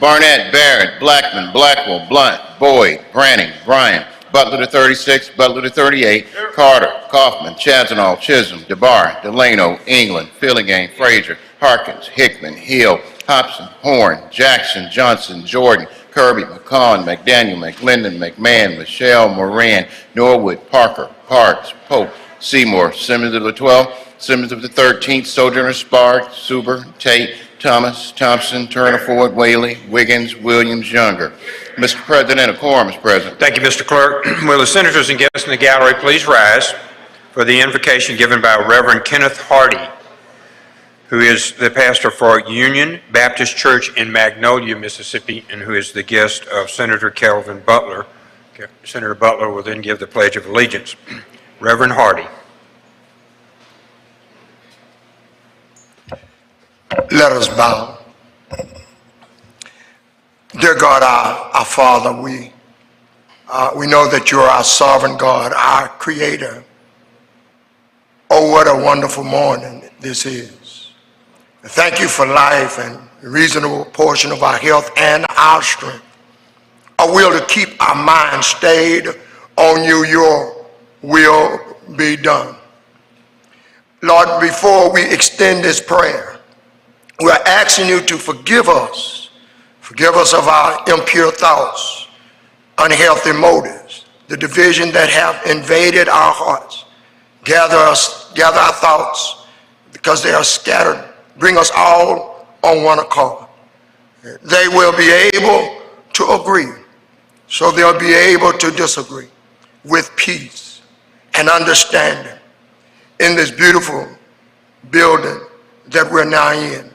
Barnett, Barrett, Blackman, Blackwell, Blunt, Boyd, Branning, Bryan, Butler to 36, Butler to 38, Carter, Kaufman, Chazanall, Chisholm, DeBar, Delano, England, Fillingham, Frazier, Harkins, Hickman, Hill, Hobson, Horn, Jackson, Johnson, Jordan, Kirby, McCollum, McDaniel, McLendon, McMahon, Michelle, Moran, Norwood, Parker, Parks, Pope, Seymour, Simmons of the 12th, Simmons of the 13th, Sojourner, Spark, Suber, Tate, Thomas, Thompson, Turner, Ford, Whaley, Wiggins, Williams, Younger. Mr. President, a quorum is present. Thank you, Mr. Clerk. Will the senators and guests in the gallery please rise for the invocation given by Reverend Kenneth Hardy, who is the pastor for Union Baptist Church in Magnolia, Mississippi, and who is the guest of Senator Kelvin Butler. Senator Butler will then give the Pledge of Allegiance. Reverend Hardy. Let us bow. Dear God, our Father, we know that you are our sovereign God, our Creator. Oh, what a wonderful morning this is. Thank you for life and a reasonable portion of our health and our strength. A will to keep our minds stayed on you, your will be done. Lord, before we extend this prayer, we're asking you to forgive us. Forgive us of our impure thoughts, unhealthy motives, the division that have invaded our hearts. Gather our thoughts because they are scattered. Bring us all on one accord. They will be able to agree, so they'll be able to disagree with peace and understanding in this beautiful building that we're now in,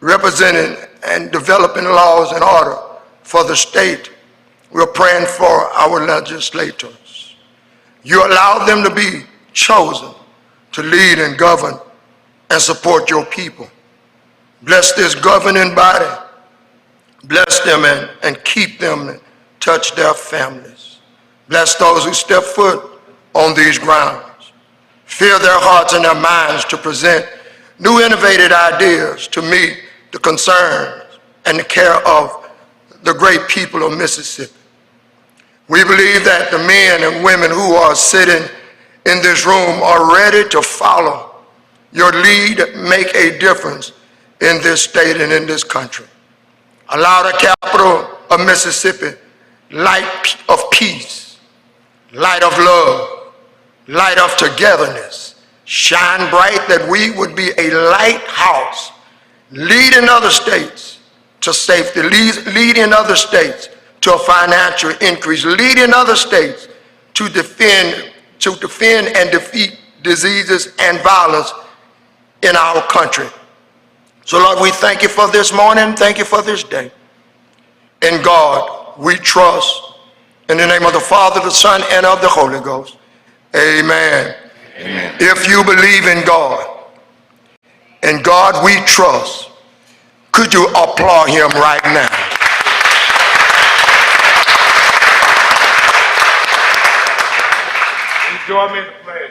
representing and developing laws and order for the state. We're praying for our legislators. You allow them to be chosen to lead and govern and support your people. Bless this governing body. Bless them and keep them and touch their families. Bless those who step foot on these grounds. Fill their hearts and their minds to present new innovative ideas to meet the concerns and the care of the great people of Mississippi. We believe that the men and women who are sitting in this room are ready to follow your lead, make a difference in this state and in this country. Allow the capital of Mississippi light of peace, light of love, light of togetherness, shine bright that we would be a lighthouse leading other states to safety, leading other states to a financial increase, leading other states to defend and defeat diseases and violence in our country. So Lord, we thank you for this morning, thank you for this day. In God we trust, in the name of the Father, the Son, and of the Holy Ghost. Amen. Amen. If you believe in God we trust, could you applaud him right now? Join me in the pledge.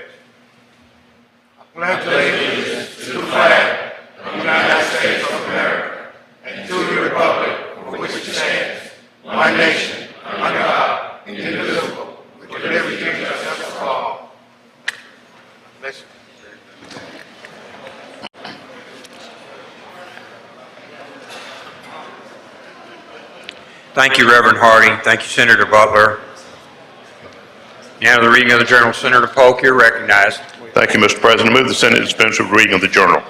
I pledge allegiance to the flag of the United States of America and to the republic for which it stands, one nation, under God, indivisible, with liberty and justice for all. Listen. Thank you, Reverend Hardy. Thank you, Senator Butler. Now the reading of the journal. Senator Polk, you're recognized. Thank you, Mr. President. I move the Senate dispense with the reading of the journal.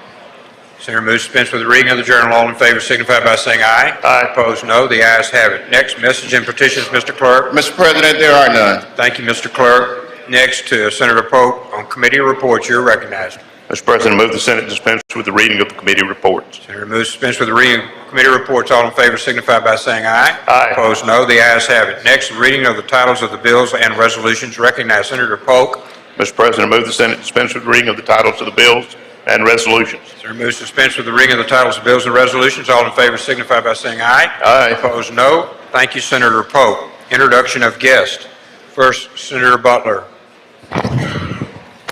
Senator moves to dispense with the reading of the journal. All in favor signify by saying aye. Aye. Opposed, no. The ayes have it. Next, message and petitions, Mr. Clerk. Mr. President, there are none. Thank you, Mr. Clerk. Next, Senator Polk on committee reports. You're recognized. Mr. President, I move the Senate dispense with the reading of the committee reports. Senator moves to dispense with the reading of committee reports. All in favor signify by saying aye. Aye. Opposed, no. The ayes have it. Next, the reading of the titles of the bills and resolutions. Recognize Senator Polk. Mr. President, I move the Senate dispense with the reading of the titles of the bills and resolutions. Senator moves to dispense with the reading of the titles of bills and resolutions. All in favor signify by saying aye. Aye. Opposed, no. Thank you, Senator Polk. Introduction of guests. First, Senator Butler.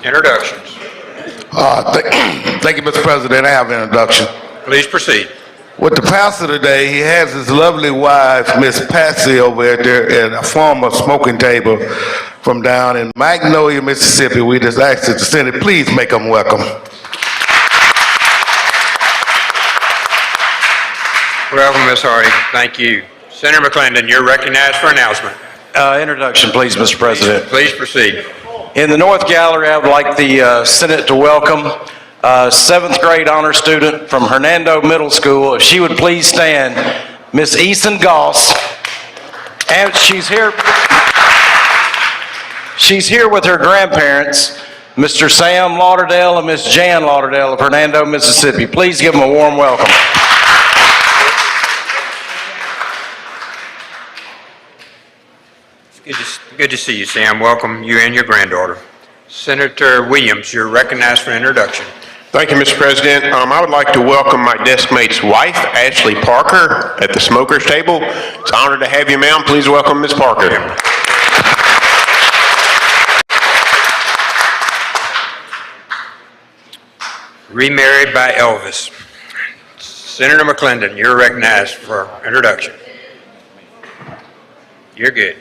Introductions. Thank you, Mr. President. I have an introduction. Please proceed. with the pastor today. He has his lovely wife, Miss Patsy, over there at a former smoking table from down in Magnolia, Mississippi. We just asked the Senate, please make them welcome. Welcome, Ms. Hardy. Thank you. Senator McClendon, you're recognized for announcement. Introduction, please, Mr. President. Please proceed. In the North Gallery, I would like the Senate to welcome 7th grade honor student from Hernando Middle School. If she would please stand, Miss Eason Goss. And she's here with her grandparents, Mr. Sam Lauderdale and Miss Jan Lauderdale of Hernando, Mississippi. Please give them a warm welcome. Good to see you, Sam. Welcome, you and your granddaughter. Senator Williams, you're recognized for introduction. Thank you, Mr. President. I would like to welcome my desk mate's wife, Ashley Parker, at the smoker's table. It's an honor to have you, ma'am. Please welcome Ms. Parker. Remarried by Elvis. Senator McClendon, you're recognized for introduction. You're good.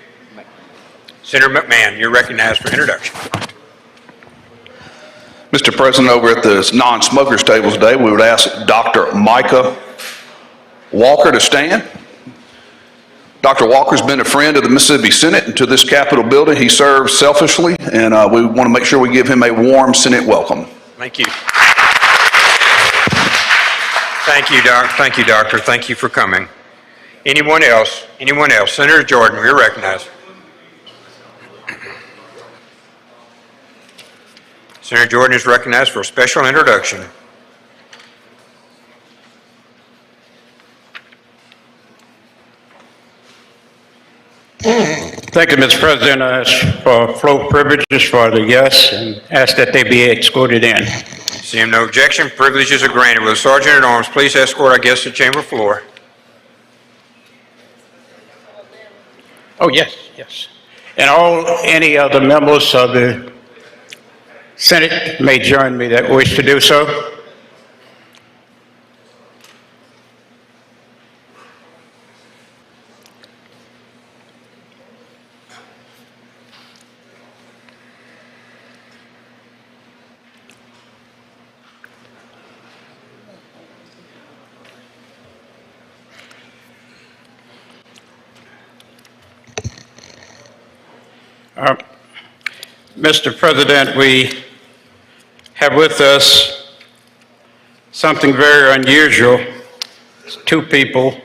Senator McMahon, you're recognized for introduction. Mr. President, over at the non-smokers table today, we would ask Dr. Micah Walker to stand. Dr. Walker's been a friend of the Mississippi Senate and to this Capitol building. He serves selfishly, and we want to make sure we give him a warm Senate welcome. Thank you. Thank you, Doc. Thank you, Doctor. Thank you for coming. Anyone else? Anyone else? Senator Jordan, you're recognized. Senator Jordan is recognized for a special introduction. Thank you, Mr. President. I ask for floor privileges for the guests and ask that they be escorted in. Seeing no objection, privileges are granted. Will the Sergeant at Arms please escort our guests to chamber floor? Oh, yes, yes. And any other members of the Senate may join me that wish to do so. Mr. President, we have with us something very unusual. It's two people.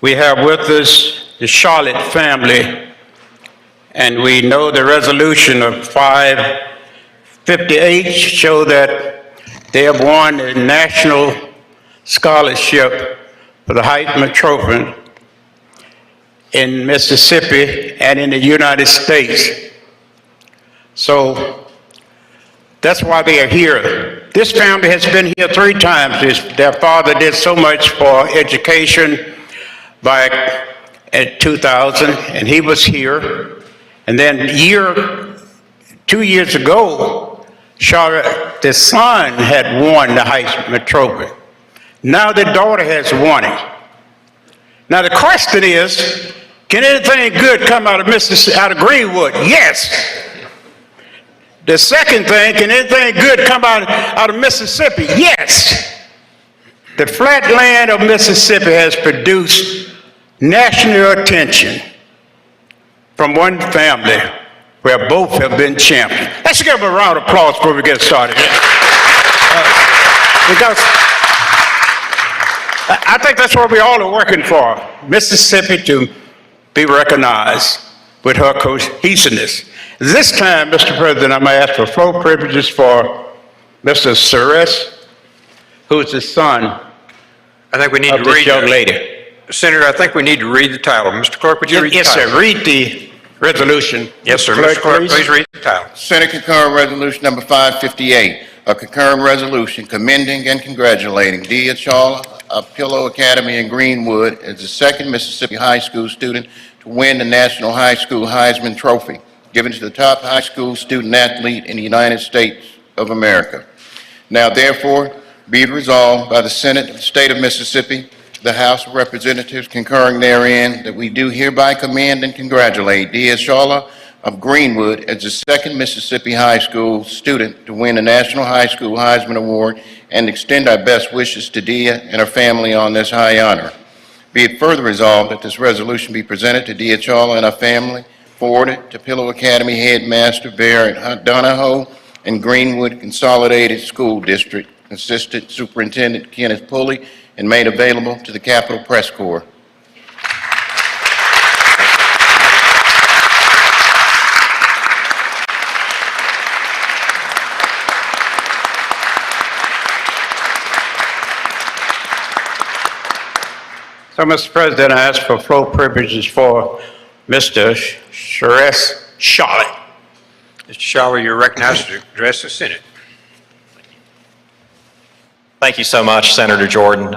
We have with us the Charlotte family, and we know the resolution of 558 show that they have won a national scholarship for the Heisman Trophy in Mississippi and in the United States. So that's why they are here. This family has been here 3 times. Their father did so much for education back in 2000, and he was here. And then 2 years ago, Charlotte, the son, had won the Heisman Trophy. Now the daughter has won it. Now the question is, can anything good come out of Mississippi, out of Greenwood? Yes. The second thing, can anything good come out of Mississippi? Yes. The flat land of Mississippi has produced national attention from one family where both have been champions. Let's give them a round of applause before we get started. Because I think that's what we all are working for, Mississippi to be recognized with her cohesiveness. This time, Mr. President, I'm going to ask for floor privileges for Mr. Suarez, who is the son I think we need of to this read young lady. Senator, I think we need to read the title. Mr. Clerk, would you read the Yes, title? sir. Read the resolution. Yes, sir. Clerk, Mr. Clerk, please read the title. Senate Concurrent Resolution Number 558, a concurrent resolution commending and congratulating Dia Chawla of Pillow Academy in Greenwood as the second Mississippi high school student to win the National High School Heisman Trophy, given to the top high school student athlete in the United States of America. Now therefore, Be it resolved by the Senate of the State of Mississippi, the House of Representatives concurring therein, that we do hereby commend and congratulate Dia Shawla of Greenwood as the second Mississippi high school student to win the National High School Heisman Award, and extend our best wishes to Dia and her family on this high honor. Be it further resolved that this resolution be presented to Dia Shawla and her family, forwarded to Pillow Academy Headmaster Barrett Donahoe and Greenwood Consolidated School District Assistant Superintendent Kenneth Pulley, and made available to the Capitol Press Corps. So, Mr. President, I ask for floor privileges for Mr. Sherez Charlotte. Mr. Shaw, you're recognized to address the Senate. Thank you so much, Senator Jordan.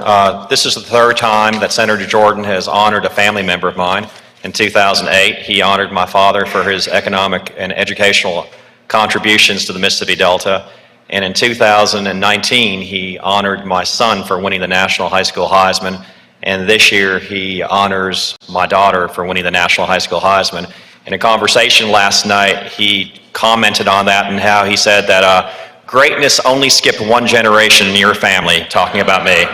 This is the third time that Senator Jordan has honored a family member of mine. In 2008, he honored my father for his economic and educational contributions to the Mississippi Delta. And in 2019, he honored my son for winning the National High School Heisman. And this year, he honors my daughter for winning the National High School Heisman. In a conversation last night, he commented on that and how he said that greatness only skipped one generation in your family, talking about me.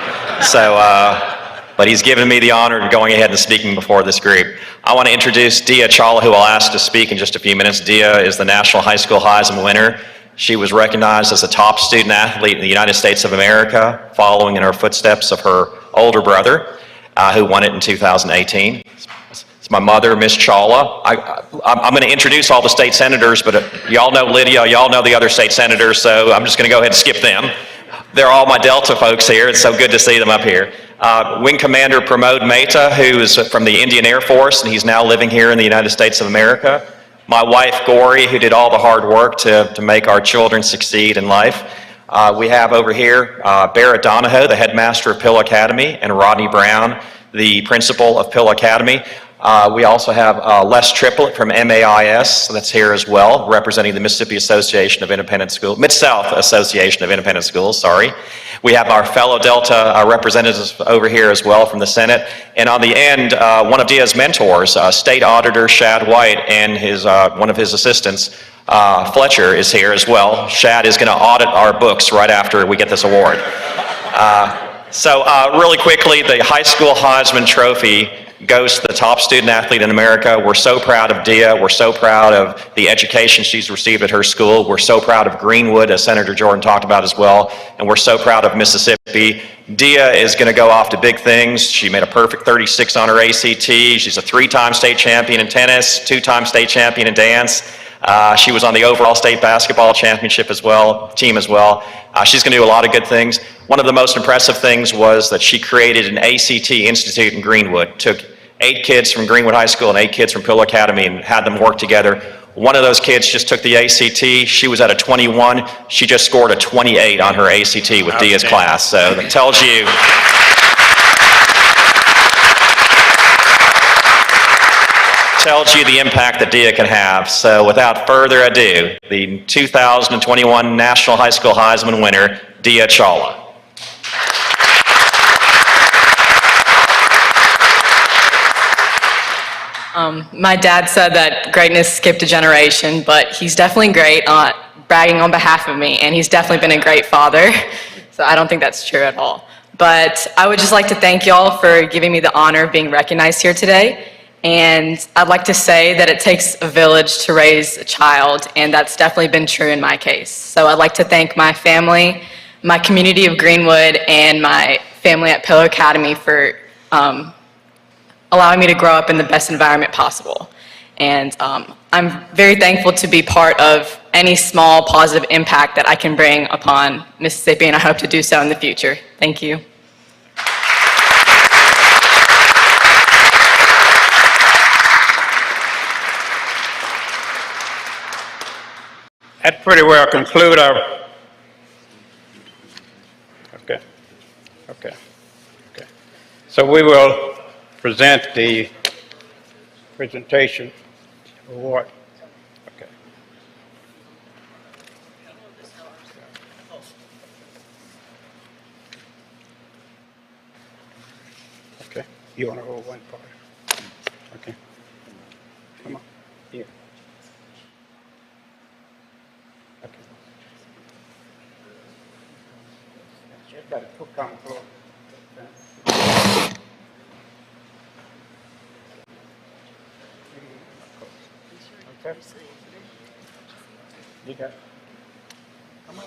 So, but he's given me the honor of going ahead and speaking before this group. I want to introduce Dia Shawla, who I'll ask to speak in just a few minutes. Dia is the National High School Heisman winner. She was recognized as a top student athlete in the United States of America, following in her footsteps of her older brother, who won it in 2018. It's my mother, Miss Shawla. I'm going to introduce all the state senators, but y'all know Lydia, y'all know the other state senators, so I'm just going to go ahead and skip them. They're all my Delta folks here. It's so good to see them up here. Wing Commander Pramod Mehta, who is from the Indian Air Force, and he's now living here in the United States of America. My wife, Gori, who did all the hard work to make our children succeed in life. We have over here Barrett Donahoe, the headmaster of Pill Academy, and Rodney Brown, the principal of Pill Academy. We also have Les Triplett from MAIS, that's here as well, representing the Mississippi Association of Independent Schools, Mid-South Association of Independent Schools, sorry. We have our fellow Delta representatives over here as well from the Senate. And on the end, one of Dia's mentors, State Auditor Shad White, and one of his assistants, Fletcher, is here as well. Shad is going to audit our books right after we get this award. So really quickly, the High School Heisman Trophy goes to the top student athlete in America. We're so proud of Dia. We're so proud of the education she's received at her school. We're so proud of Greenwood, as Senator Jordan talked about as well. And we're so proud of Mississippi. Dia is going to go off to big things. She made a perfect 36 on her ACT. She's a 3-time state champion in tennis, 2-time state champion in dance. She was on the overall state basketball championship team as well. She's going to do a lot of good things. One of the most impressive things was that she created an ACT Institute in Greenwood, took 8 kids from Greenwood High School and 8 kids from Pill Academy and had them work together. One of those kids just took the ACT. She was at a 21. She just scored a 28 on her ACT with Dia's class. So that tells you the impact that Dia can have. So without further ado, the 2021 National High School Heisman winner, Dia Shawla. My dad said that greatness skipped a generation, but he's definitely great, bragging on behalf of me, and he's definitely been a great father. So I don't think that's true at all. But I would just like to thank y'all for giving me the honor of being recognized here today. And I'd like to say that it takes a village to raise a child, and that's definitely been true in my case. So I'd like to thank my family, my community of Greenwood, and my family at Pillow Academy for allowing me to grow up in the best environment possible. And I'm very thankful to be part of any small positive impact that I can bring upon Mississippi, and I hope to do so in the future. Thank you. That pretty well conclude our, okay. So we will present the presentation award. Okay. You want to hold one part? Okay. Come on. Here. Okay. Just got to put down the floor. Okay. You got it. Come on.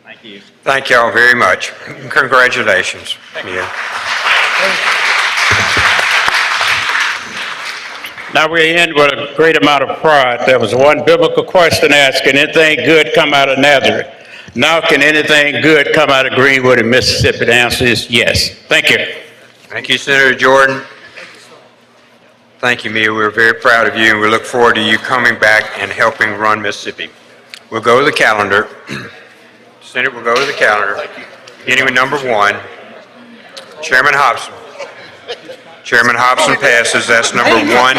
Thank you. Thank you all very much. Congratulations. Yeah. Now we end with a great amount of pride. There was one biblical question asked, can anything good come out of Nazareth? Now can anything good come out of Greenwood in Mississippi? The answer is yes. Thank you. Thank you, Senator Jordan. Thank you, Mia. We're very proud of you, and we look forward to you coming back and helping run Mississippi. We'll go to the calendar. Senate will go to the calendar, beginning with number 1, Chairman Hobson. Chairman Hobson passes. That's number 1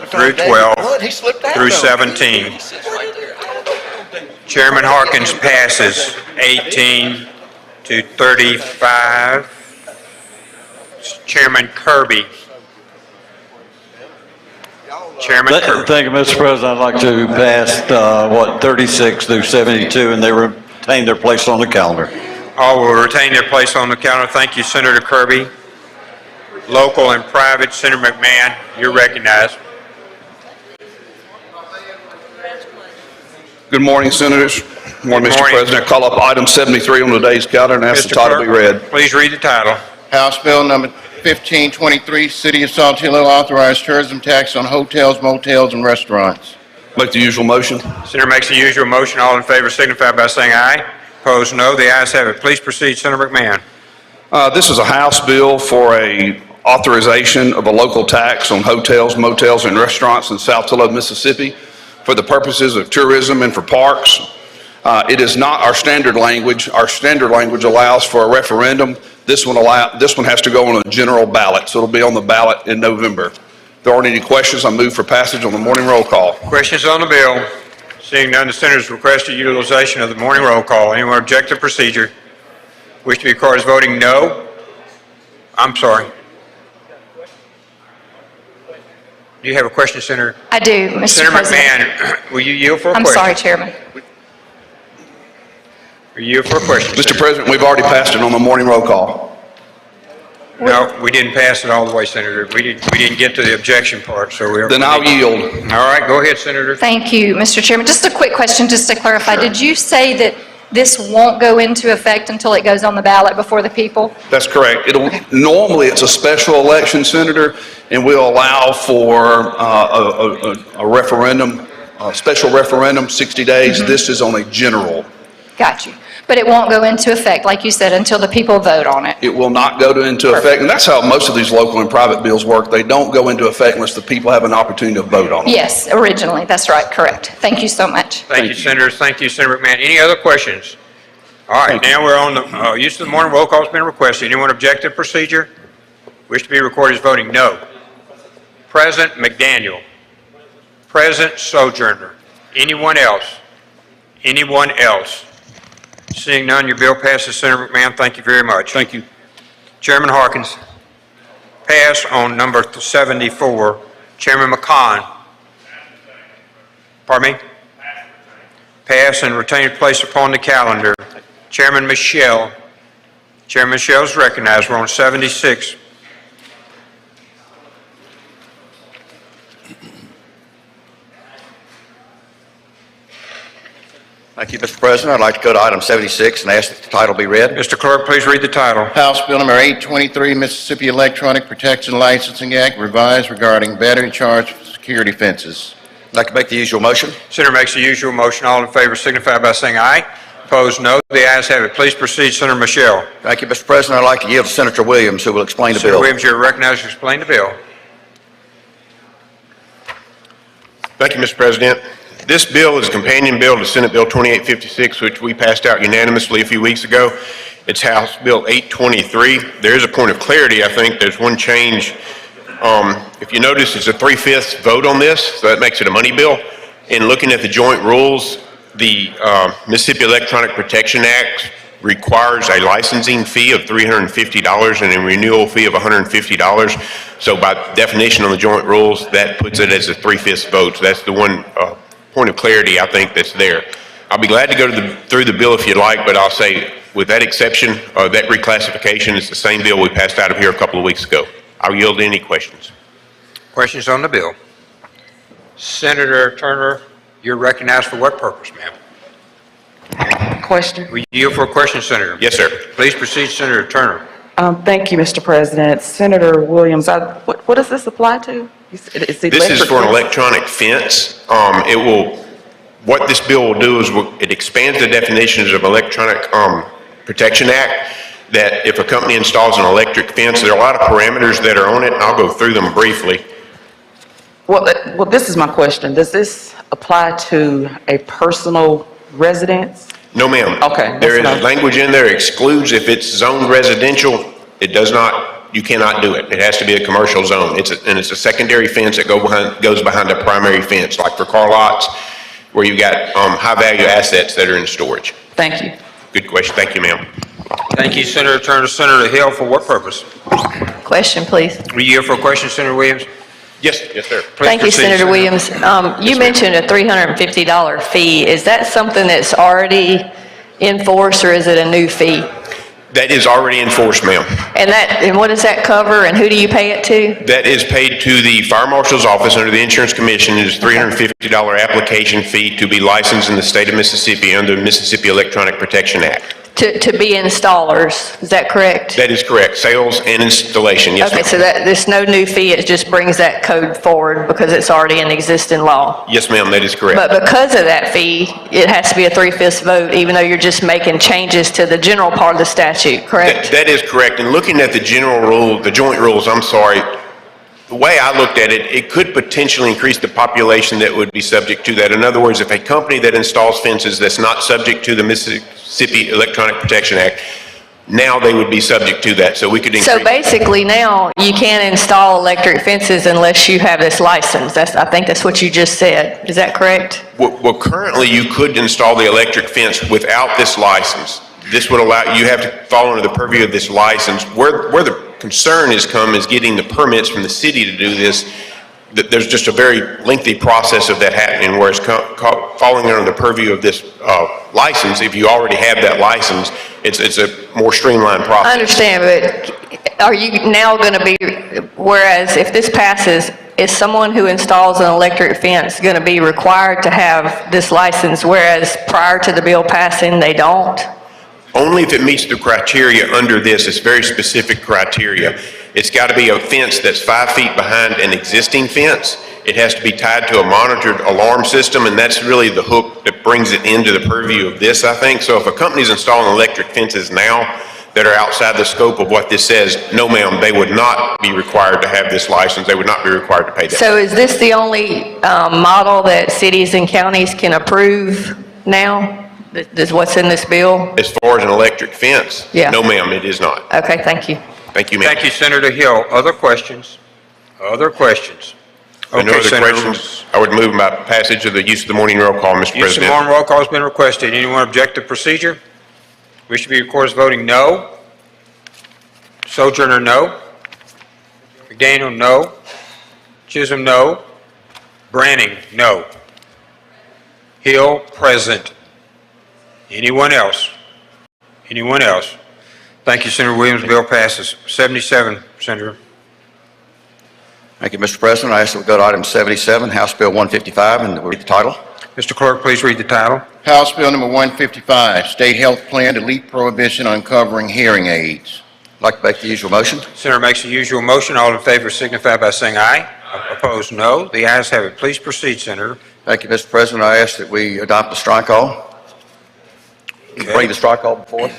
through 12 through 17. Chairman Harkins passes 18 to 35. Chairman Kirby. Chairman Kirby. Thank you, Mr. President. I'd like to pass, 36 through 72, and they retain their place on the calendar. All will retain their place on the calendar. Thank you, Senator Kirby. Local and private, Senator McMahon, you're recognized. Good morning, Senators. Good morning, Mr. morning. President. Call up item 73 on today's calendar and ask the Mr. title be Clerk, read. please read the title. House Bill number 1523, City of Saltillo authorized tourism tax on hotels, motels, and restaurants. Make the usual motion. Senator makes the usual motion. All in favor signify by saying aye. Opposed, no. The ayes have it. Please proceed, Senator McMahon. This is a House bill for a authorization of a local tax on hotels, motels, and restaurants in Saltillo, Mississippi for the purposes of tourism and for parks. It is not our standard language. Our standard language allows for a referendum. This one has to go on a general ballot, so it'll be on the ballot in November. If there aren't any questions, I move for passage on the morning roll call. Questions on the bill? Seeing none, the Senator's requested utilization of the morning roll call. Anyone object to procedure? Wish to be recorded as voting no? I'm sorry. Do you have a question, Senator? I do, Mr. Senator President. McMahon, will you yield for a I'm question? sorry, Chairman. Will you yield for a question, Mr. Senator? President, we've already passed it on the morning roll call. No, we didn't pass it all the way, Senator. We didn't get to the objection part, so we're... Then I'll yield. All right, go ahead, Senator. Thank you, Mr. Chairman. Just a quick question, just to clarify. Sure. Did you say that this won't go into effect until it goes on the ballot before the people? That's correct. Normally, it's a special election, Senator, and we'll allow for a referendum, a special referendum, 60 days. Mm-hmm. This is on a general. Got you. But it won't go into effect, like you said, until the people vote on it? It will not go into effect, and that's how most of these local and private bills work. They don't go into effect unless the people have an opportunity to vote on them. Yes, originally. That's right. Correct. Thank you so much. Thank you, Senators. Thank you, Senator McMahon. Any other questions? All right, now we're on the use of the morning roll call has been requested. Anyone object to procedure? Wish to be recorded as voting no. President McDaniel. President Sojourner. Anyone else? Anyone else? Seeing none, your bill passes, Senator McMahon. Thank you very much. Thank you. Chairman Harkins. Pass on number 74. Chairman McCon. Pardon me? Pass and retain place upon the calendar. Chairman Michelle. Chairman Michelle is recognized. We're on 76. Thank you, Mr. President. I'd like to go to item 76 and ask that the title be read. Mr. Clerk, please read the title. House Bill number 823, Mississippi Electronic Protection Licensing Act revised regarding battery charge security fences. I'd like to make the usual motion. Senator makes the usual motion. All in favor signify by saying aye. Opposed, no. The ayes have it. Please proceed, Senator Michelle. Thank you, Mr. President. I'd like to yield to Senator Williams, who will explain the bill. Senator Williams, you're recognized to explain the bill. Thank you, Mr. President. This bill is a companion bill to Senate Bill 2856, which we passed out unanimously a few weeks ago. It's House Bill 823. There is a point of clarity, I think. There's one change If you notice, it's a 3/5 vote on this, so that makes it a money bill. In looking at the joint rules, the Mississippi Electronic Protection Act requires a licensing fee of $350 and a renewal fee of $150. So by definition on the joint rules, that puts it as a 3/5 vote. So that's the one point of clarity I think that's there. I'll be glad to go through the bill if you'd like, but I'll say with that exception, that reclassification is the same bill we passed out of here a couple of weeks ago. I'll yield to any questions. Questions on the bill? Senator Turner, you're recognized for what purpose, ma'am? Question. We yield for a question, Senator. Yes, sir. Please proceed, Senator Turner. Thank you, Mr. President. Senator Williams, what does this apply to? This is for an electronic fence. What this bill will do is it expands the definitions of Electronic Protection Act, that if a company installs an electric fence, there are a lot of parameters that are on it, and I'll go through them briefly. Well, this is my question. Does this apply to a personal residence? No, ma'am. Okay. There is language in there excludes if it's zoned residential, it does not, you cannot do it. It has to be a commercial zone. And it's a secondary fence that goes behind a primary fence, like for car lots, where you got high-value assets that are in storage. Thank you. Good question. Thank you, ma'am. Thank you, Senator Turner. Senator Hill, for what purpose? Question, please. We yield for a question, Senator Williams. Yes, sir. Please Thank you, proceed, Senator Williams. You mentioned a $350 fee. Is that something that's already in force, or is it a new fee? That is already enforced, ma'am. And what does that cover, and who do you pay it to? That is paid to the Fire Marshal's office under the Insurance Commission. It is $350 application fee to be licensed in the state of Mississippi under the Mississippi Electronic Protection Act. To be installers, is that correct? That is correct. Sales and installation, yes, Okay, ma'am. so there's no new fee, it just brings that code forward because it's already in existing law. Yes, ma'am, that is correct. But because of that fee, it has to be a 3/5 vote, even though you're just making changes to the general part of the statute, correct? That is correct. And looking at the general rule, the joint rules, I'm sorry, the way I looked at it, it could potentially increase the population that would be subject to that. In other words, if a company that installs fences that's not subject to the Mississippi Electronic Protection Act, now they would be subject to that. So we could increase. So basically now, you can't install electric fences unless you have this license. I think that's what you just said. Is that correct? Well, currently you could install the electric fence without this license. This would allow, you have to fall under the purview of this license. Where the concern is getting the permits from the city to do this. There's just a very lengthy process of that happening, whereas falling under the purview of this license, if you already have that license, it's a more streamlined process. I understand, but are you now going to be, whereas if this passes, is someone who installs an electric fence going to be required to have this license, whereas prior to the bill passing, they don't? Only if it meets the criteria under this. It's very specific criteria. It's got to be a fence that's 5 feet behind an existing fence. It has to be tied to a monitored alarm system, and that's really the hook that brings it into the purview of this, I think. So if a company's installing electric fences now that are outside the scope of what this says, no ma'am, they would not be required to have this license. They would not be required to pay that. So is this the only model that cities and counties can approve now? Is what's in this bill? As far as an electric fence? Yeah. No ma'am, it is not. Okay, thank you. Thank you, ma'am. Thank you, Senator Hill. Other questions? Other questions? No other questions. I would move about passage of the use of the morning roll call, Mr. President. Use of the morning roll call has been requested. Anyone object to procedure? Wish to be recorded as voting no. Sojourner, no. McDaniel, no. Chisholm, no. Branning, no. Hill, present. Anyone else? Anyone else? Thank you, Senator Williams. Bill passes. 77, Senator. Thank you, Mr. President. I ask that we go to item 77, House Bill 155, and we'll read the title. Mr. Clerk, please read the title. House Bill number 155, State Health Plan to Delete Prohibition on Covering Hearing Aids. I'd like to make the usual motion. Senator makes the usual motion. All in favor signify by saying aye. Opposed, no. The ayes have it. Please proceed, Senator. Thank you, Mr. President. I ask that we adopt the strike all. Okay. Bring the strike all before us.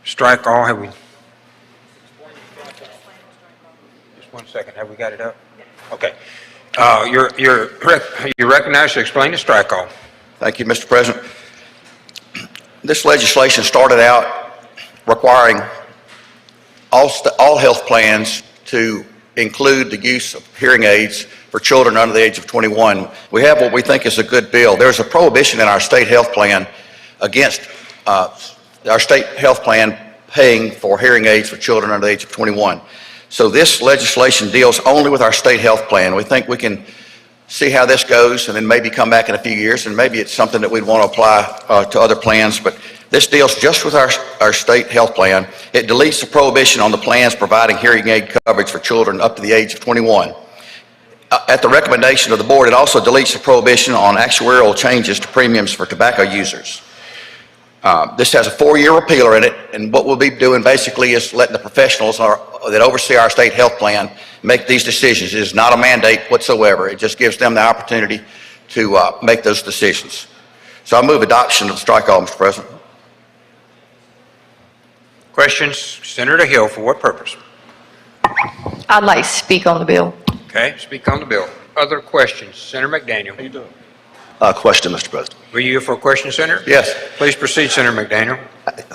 Strike all, have we? Just 1 second, have we got it up? Okay. You're recognized to explain the strike all. Thank you, Mr. President. This legislation started out requiring all health plans to include the use of hearing aids for children under the age of 21. We have what we think is a good bill. There's a prohibition in our state health plan against our state health plan paying for hearing aids for children under the age of 21. So this legislation deals only with our state health plan. We think we can see how this goes and then maybe come back in a few years, and maybe it's something that we'd want to apply to other plans, but this deals just with our state health plan. It deletes the prohibition on the plans providing hearing aid coverage for children up to the age of 21. At the recommendation of the board, it also deletes the prohibition on actuarial changes to premiums for tobacco users. This has a 4-year repealer in it, and what we'll be doing basically is letting the professionals that oversee our state health plan make these decisions. It is not a mandate whatsoever. It just gives them the opportunity to make those decisions. So I move adoption of the strike all, Mr. President. Questions? Senator Hill, for what purpose? I'd like to speak on the bill. Okay, speak on the bill. Other questions? Senator McDaniel. How you doing? Question, Mr. President. Were you here for a question, Senator? Yes. Please proceed, Senator McDaniel.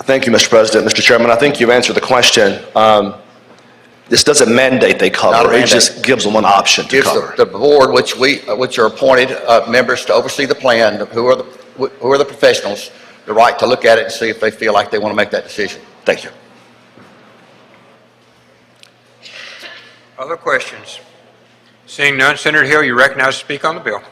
Thank you, Mr. President. Mr. Chairman, I think you've answered the question. This doesn't mandate they cover. It just gives them an option to cover. The board, which are appointed members to oversee the plan, who are the professionals, the right to look at it and see if they feel like they want to make that decision. Thank you. Other questions? Seeing none, Senator Hill, you recognize to speak on the bill.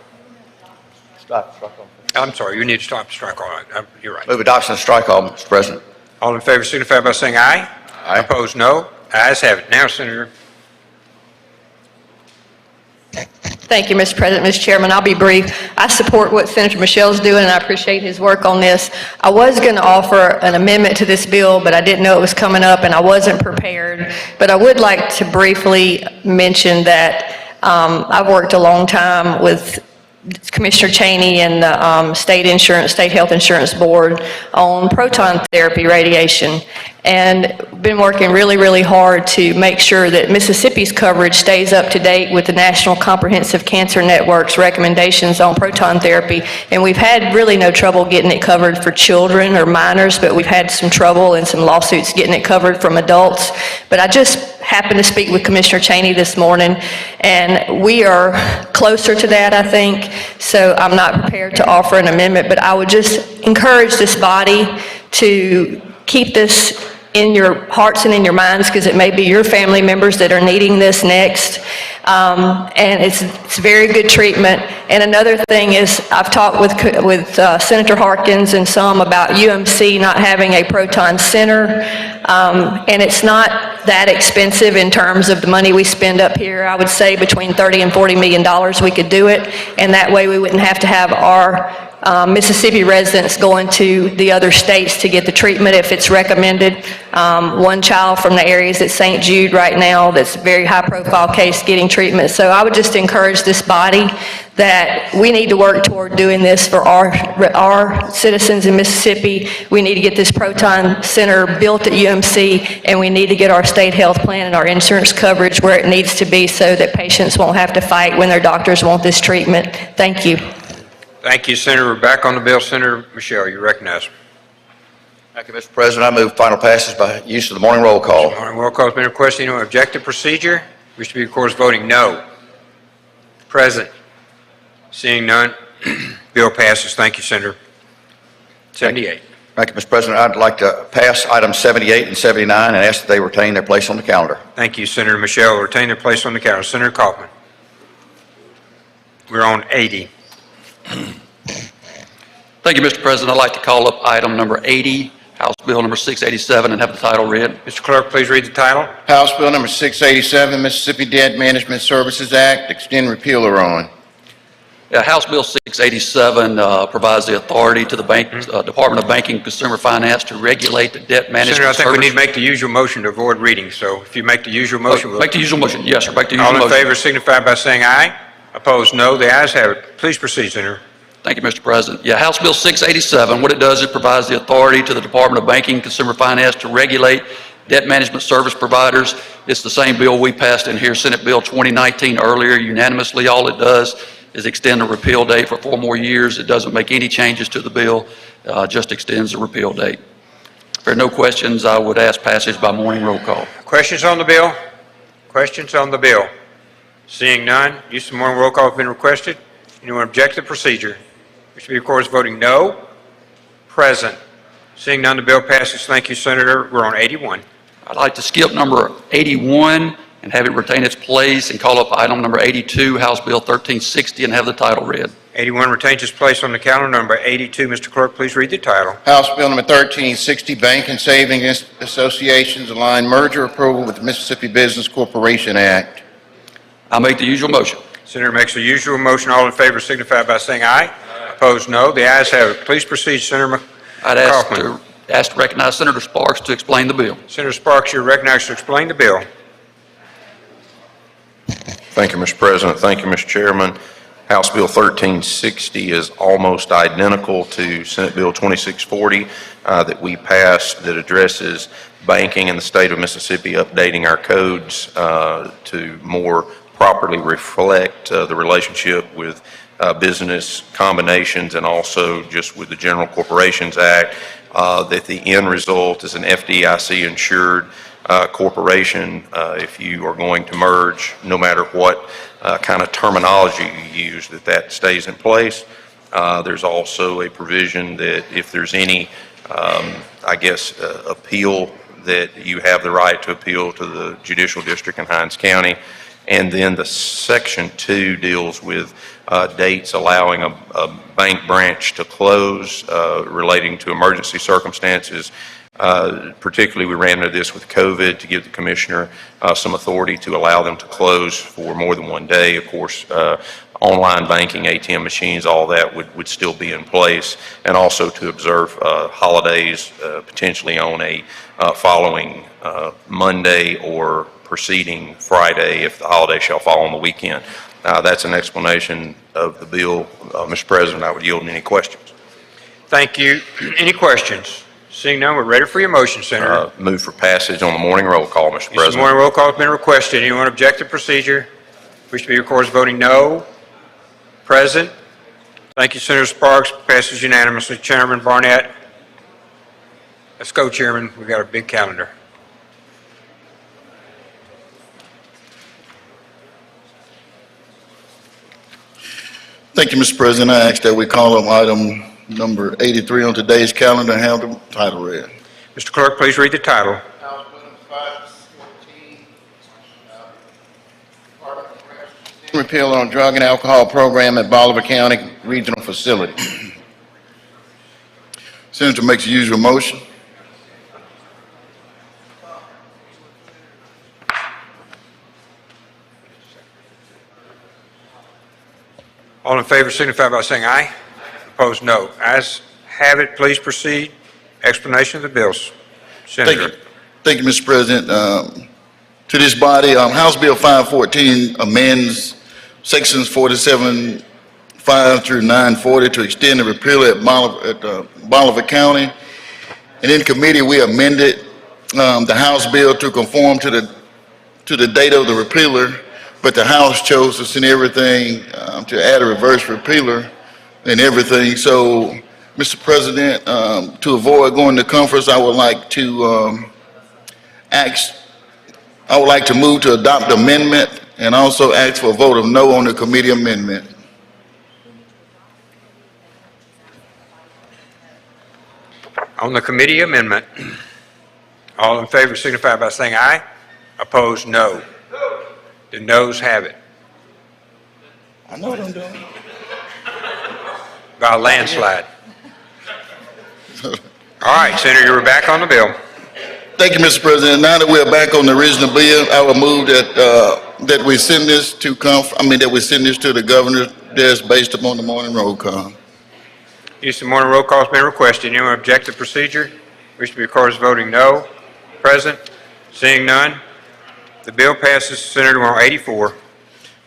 I'm sorry, you need to stop strike all. You're right. Move adoption of strike all, Mr. President. All in favor signify by saying aye. Aye. Opposed, no. Ayes have it. Now, Senator. Thank you, Mr. President. Mr. Chairman, I'll be brief. I support what Senator Michelle's doing, and I appreciate his work on this. I was going to offer an amendment to this bill, but I didn't know it was coming up, and I wasn't prepared. But I would like to briefly mention that I've worked a long time with Commissioner Cheney and the State Health Insurance Board on proton therapy radiation, and been working really, really hard to make sure that Mississippi's coverage stays up to date with the National Comprehensive Cancer Network's recommendations on proton therapy. And we've had really no trouble getting it covered for children or minors, but we've had some trouble and some lawsuits getting it covered from adults. But I just happened to speak with Commissioner Cheney this morning, and we are closer to that, I think. So I'm not prepared to offer an amendment, but I would just encourage this body to keep this in your hearts and in your minds, because it may be your family members that are needing this next. And it's very good treatment. And another thing is, I've talked with Senator Harkins and some about UMC not having a proton center. And it's not that expensive in terms of the money we spend up here. I would say between $30 and $40 million we could do it. And that way we wouldn't have to have our Mississippi residents going to the other states to get the treatment if it's recommended. One child from the areas at St. Jude right now that's a very high profile case getting treatment. So I would just encourage this body that we need to work toward doing this for our citizens in Mississippi. We need to get this proton center built at UMC, and we need to get our state health plan and our insurance coverage where it needs to be so that patients won't have to fight when their doctors want this treatment. Thank you. Thank you, Senator. We're back on the bill. Senator Michelle, you recognize. Thank you, Mr. President. I move final passage by use of the morning roll call. Morning roll call has been requested. Anyone object to procedure? Wish to be, of course, voting no. Present. Seeing none, bill passes. Thank you, Senator. 78. Thank you, Mr. President. I'd like to pass items 78 and 79 and ask that they retain their place on the calendar. Thank you, Senator Michelle. Retain their place on the calendar. Senator Kaufman. We're on 80. Thank you, Mr. President. I'd like to call up item number 80, House Bill number 687, and have the title read. Mr. Clerk, please read the title. House Bill number 687, Mississippi Debt Management Services Act, extend repealer on. House Bill 687 provides the authority to the Department of Banking and Consumer Finance to regulate the debt management Senator, I think we need to service. make the usual motion to avoid reading. So if you make the usual motion, we'll... Make the usual motion. Yes, sir. Make the usual motion. All in favor signify by saying aye. Opposed, no. The ayes have it. Please proceed, Senator. Thank you, Mr. President. House Bill 687, what it does, it provides the authority to the Department of Banking and Consumer Finance to regulate debt management service providers. It's the same bill we passed in here, Senate Bill 2019 earlier unanimously. All it does is extend the repeal date for 4 more years. It doesn't make any changes to the bill, just extends the repeal date. If there are no questions, I would ask passage by morning roll call. Questions on the bill? Questions on the bill? Seeing none, use of morning roll call has been requested. Anyone object to the procedure? Which will be recorded as voting no. Present. Seeing none, the bill passes. Thank you, Senator. We're on 81. I'd like to skip number 81 and have it retain its place and call up item number 82, House Bill 1360, and have the title read. 81 retains its place on the calendar. Number 82, Mr. Clerk, please read the title. House Bill number 1360, Bank and Savings Associations Align Merger Approval with the Mississippi Business Corporation Act. I'll make the usual motion. Senator makes the usual motion. All in favor signify by saying aye. Opposed, no. The ayes have it. Please proceed, Senator I'd ask to recognize Senator Sparks to explain the bill. Senator Sparks, you're recognized to explain the bill. Thank you, Mr. President. Thank you, Mr. Chairman. House Bill 1360 is almost identical to Senate Bill 2640 that we passed that addresses banking in the state of Mississippi, updating our codes to more properly reflect the relationship with business combinations and also just with the General Corporations Act, that the end result is an FDIC-insured corporation. If you are going to merge, no matter what kind of terminology you use, that stays in place. There's also a provision that if there's any, appeal, that you have the right to appeal to the Judicial District in Hinds County. And then the Section 2 deals with dates allowing a bank branch to close relating to emergency circumstances. Particularly, we ran into this with COVID to give the commissioner some authority to allow them to close for more than one day. Of course, online banking, ATM machines, all that would still be in place, and also to observe holidays potentially on a following Monday or preceding Friday if the holiday shall fall on the weekend. That's an explanation of the bill. Mr. President, I would yield any questions. Thank you. Any questions? Seeing none, we're ready for your motion, Senator. Move for passage on the morning roll call, Mr. President. The morning roll call has been requested. Anyone object to procedure? Wish to be recorded as voting no. Present. Thank you, Senator Sparks. Passes unanimously. Chairman Barnett. Let's go, Chairman. We've got a big calendar. Thank you, Mr. President. I ask that we call up item number 83 on today's calendar and have the title read. Mr. Clerk, please read the title. Repeal on drug and alcohol program at Bolivar County Regional Facility. Senator makes the usual motion. All in favor signify by saying aye. Opposed, no. Ayes have it. Please proceed. Explanation of the bills. Senator. Thank you, Mr. President. To this body, House Bill 514 amends sections 47.5 through 940 to extend the repeal at Bolivar County. And in committee, we amended the House bill to conform to the date of the repealer, but the House chose to send everything to add a reverse repealer and everything. So, Mr. President, to avoid going to conference, I would like to move to adopt the amendment and also ask for a vote of no on the committee amendment. On the committee amendment, all in favor signify by saying aye. Opposed, no. The noes have it. I know what I'm doing. By a landslide. All right, Senator, you're back on the bill. Thank you, Mr. President. Now that we're back on the original bill, I will move that we send this to the governor's desk based upon the morning roll call. Use of morning roll call has been requested. Anyone object to procedure? Wish to be recorded as voting no. Present. Seeing none. The bill passes. Senator, we're on 84.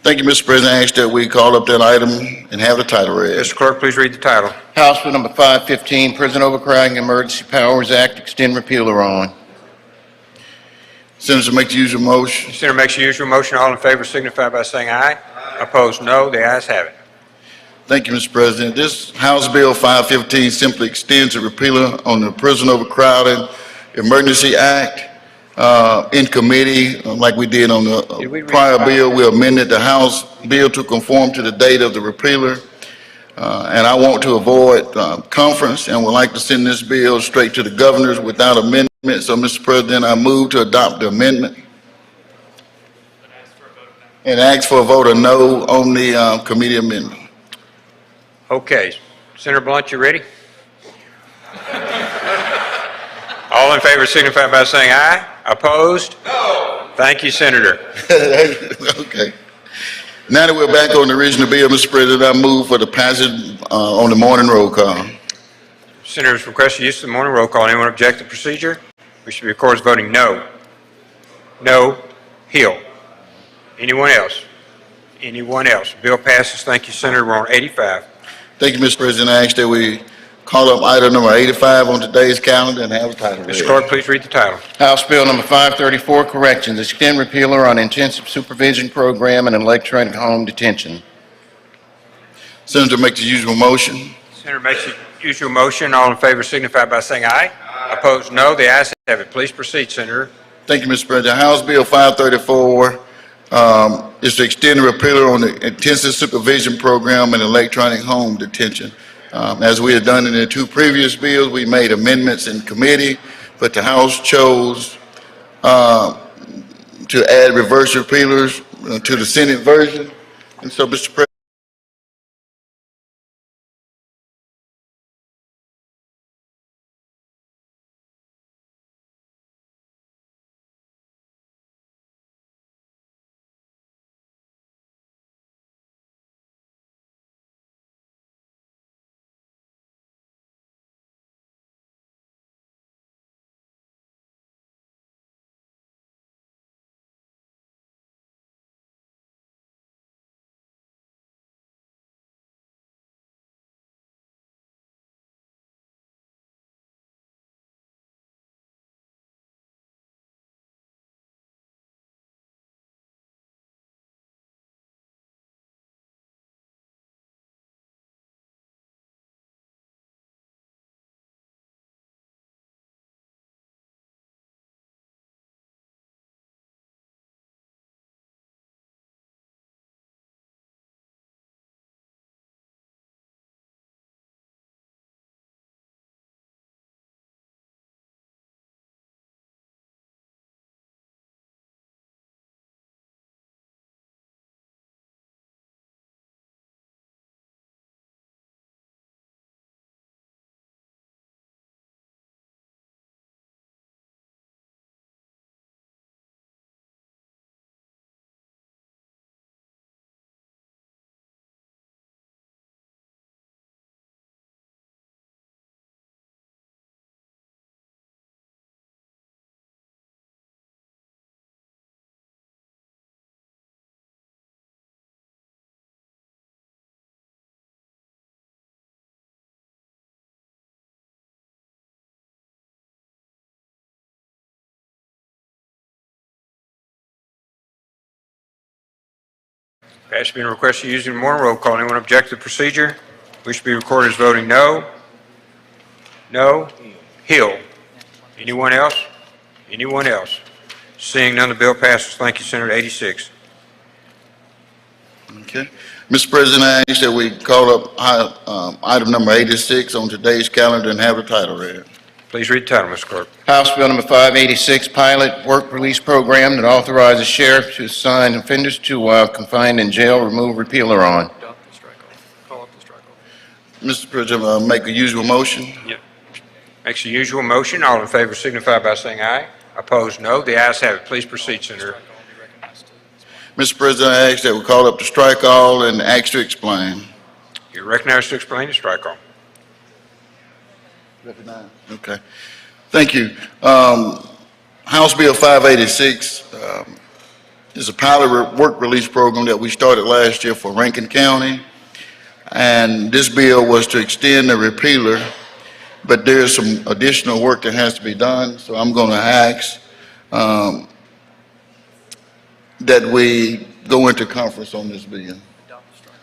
Thank you, Mr. President. I ask that we call up that item and have the title read. Mr. Clerk, please read the title. House Bill number 515, Prison Overcrowding Emergency Powers Act, extend repealer on. Senator makes the usual motion. Senator makes the usual motion. All in favor signify by saying aye. Opposed, no. The ayes have it. Thank you, Mr. President. This House Bill 515 simply extends the repealer on the Prison Overcrowding Emergency Act. in committee, like we did on the Did we read prior the bill. We amended the House bill to conform to the date of the repealer. And I want to avoid conference and would like to send this bill straight to the governors without amendment. So, Mr. President, I move to adopt the amendment and ask for a vote of no on the committee amendment. Okay. Senator Blunt, you ready? All in favor signify by saying aye. Opposed? No. Thank you, Senator. Okay. Now that we're back on the original bill, Mr. President, I move for the passage on the morning roll call. Senators request use of the morning roll call. Anyone object to the procedure? We should be recorded as voting no. No. Hill. Anyone else? Anyone else? Bill passes. Thank you, Senator. We're on 85. Thank you, Mr. President. I ask that we call up item number 85 on today's calendar and have the title read. Mr. Clerk, please read the title. House Bill number 534, corrections, extend repealer on intensive supervision program and electronic home detention. Senator makes the usual motion. Senator makes the usual motion. All in favor signify by saying aye. Opposed, no. The ayes have it. Please proceed, Senator. Thank you, Mr. President. House Bill 534 is to extend the repealer on the intensive supervision program and electronic home detention. As we had done in the two previous bills, we made amendments in committee, but the House chose to add reverse repealers to the Senate version. And so, Mr. President, Passed being requested using the morning roll call. Anyone object to the procedure? We should be recorded as voting no. No. Hill. Anyone else? Anyone else? Seeing none, the bill passes. Thank you, Senator. 86. okay. Mr. President, I ask that we call up item number 86 on today's calendar and have the title read. Please read the title, Mr. Clerk. House Bill number 586, pilot work release program that authorizes sheriff to assign offenders to confined in jail, remove repealer on. Mr. President, I'll make a usual motion. Yep. Makes the usual motion. All in favor signify by saying aye. Opposed, no. The ayes have it. Please proceed, Senator. Mr. President, I ask that we call up the strike all and ask to explain. You're recognized to explain the strike all. Okay. Thank you. House Bill 586 is a pilot work release program that we started last year for Rankin County. And this bill was to extend the repealer, but there's some additional work that has to be done. So I'm going to ask that we go into conference on this bill.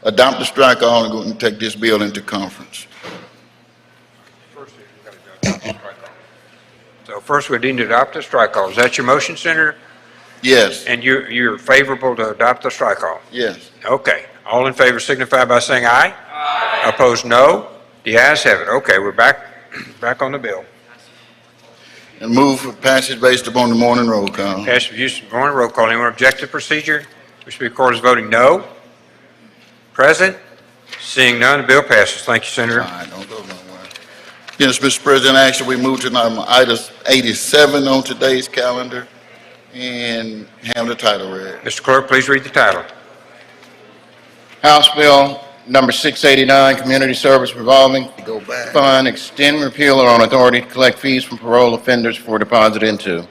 Adopt the strike all and go and take this bill into conference. So first we need to adopt the strike law. Is that your motion, Senator? Yes. And you're favorable to adopt the strike law? Yes. Okay. All in favor signify by saying aye. Aye. Opposed, no. The ayes have it. Okay, we're back on the bill. And move for passage based upon the morning roll call. Passage of use of morning roll call. Anyone object to the procedure? Which will be recorded as voting no. Present? Seeing none, the bill passes. Thank you, Senator. All right, don't go nowhere. Yes, Mr. President, actually, we move to item 87 on today's calendar and have the title read. Mr. Clerk, please read the title. House Bill number 689, Community Service Revolving Fund, extend repeal on authority to collect fees from parole offenders for deposit into.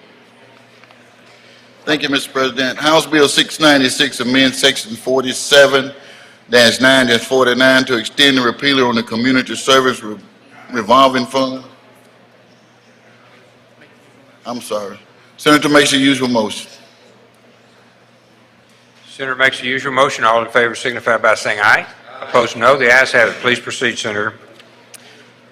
Thank you, Mr. President. House Bill 696 amends Section 47-9-49 to extend the repealer on the Community Service Revolving Fund. I'm sorry. Senator makes the usual motion. Senator makes the usual motion. All in favor signify by saying aye. Opposed, no. The ayes have it. Please proceed, Senator.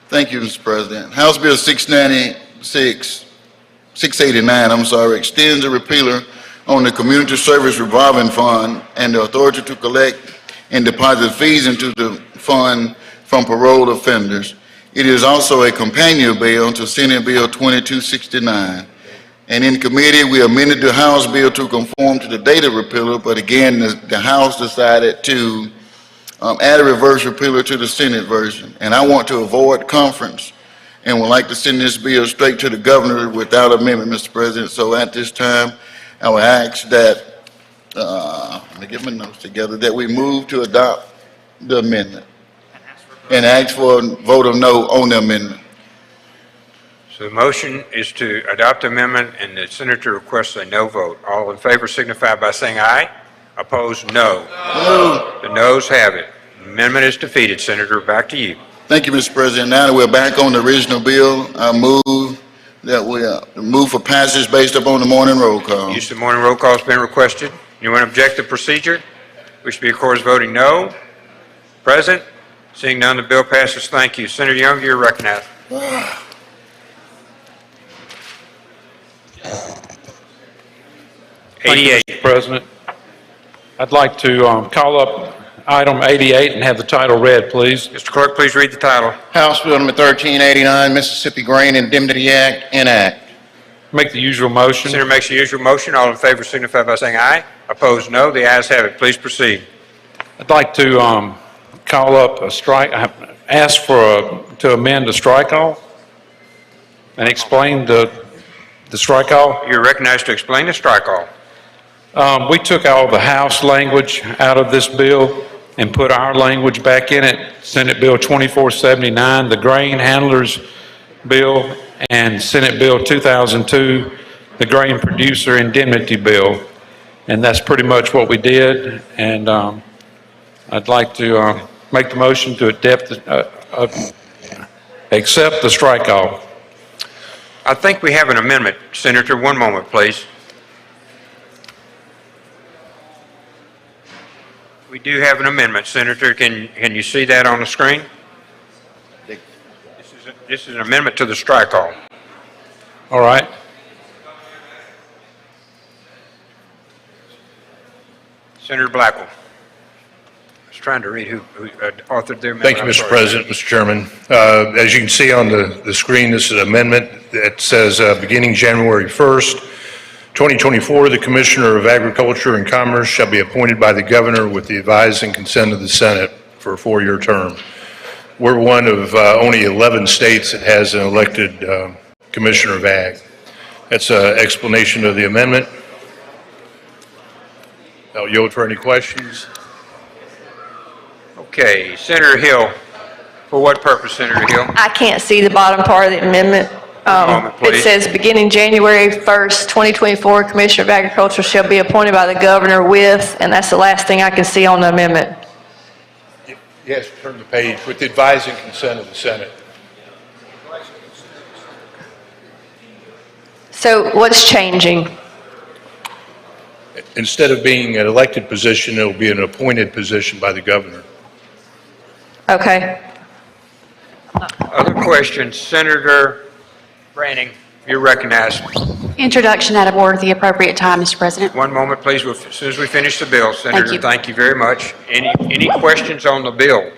Thank you, Mr. President. House Bill 689, extends the repealer on the Community Service Revolving Fund and the authority to collect and deposit fees into the fund from parole offenders. It is also a companion bill to Senate Bill 2269. And in committee, we amended the House bill to conform to the data repealer, but again, the House decided to add a reverse repealer to the Senate version. And I want to avoid conference and would like to send this bill straight to the governor without amendment, Mr. President. So at this time, I will ask that, let me get my notes together, that we move to adopt the amendment and ask for a vote of no on the amendment. So the motion is to adopt the amendment, and the senator requests a no vote. All in favor signify by saying aye. Opposed, no. No. The noes have it. The amendment is defeated. Senator, back to you. Thank you, Mr. President. Now that we're back on the original bill, I move that we move for passage based upon the morning roll call. Use of morning roll call has been requested. Anyone object to procedure? Which will be, of course, voting no. Present? Seeing none, the bill passes. Thank you. Senator Young, you're recognized. 88. Mr. President, I'd like to call up item 88 and have the title read, please. Mr. Clerk, please read the title. House Bill number 1389, Mississippi Grain Indemnity Act, enact. Make the usual motion. Senator makes the usual motion. All in favor signify by saying aye. Opposed, no. The ayes have it. Please proceed. I'd like to call up a strike, ask for to amend the strike-off and explain the strike-off. You're recognized to explain the strike-off. We took all the House language out of this bill and put our language back in it. Senate Bill 2479, the Grain Handlers Bill, and Senate Bill 2002, the Grain Producer Indemnity Bill. And that's pretty much what we did. And I'd like to make the motion to accept the strike-off. I think we have an amendment. Senator, one moment, please. We do have an amendment. Senator, can you see that on the screen? This is an amendment to the strike-off. All right. Senator Blackwell. I was trying to read who authored their amendment. Thank you, Mr. President, Mr. Chairman. As you can see on the screen, this is an amendment that says, beginning January 1st, 2024, the Commissioner of Agriculture and Commerce shall be appointed by the Governor with the advice and consent of the Senate for a 4-year term. We're one of only 11 states that has an elected Commissioner of Ag. That's an explanation of the amendment. I'll yield for any questions. Okay, Senator Hill. For what purpose, Senator Hill? I can't see the bottom part of the amendment. Moment, please. It says, beginning January 1st, 2024, Commissioner of Agriculture shall be appointed by the Governor with, and that's the last thing I can see on the amendment. Yes, turn the page, with the advice and consent of the Senate. So what's changing? Instead of being an elected position, it'll be an appointed position by the Governor. Okay. Other questions? Senator Branning. You're recognized. Introduction out of order at the appropriate time, Mr. President. One moment, please. As soon as we finish the bill, Senator, you. thank you very much. Any questions on the bill?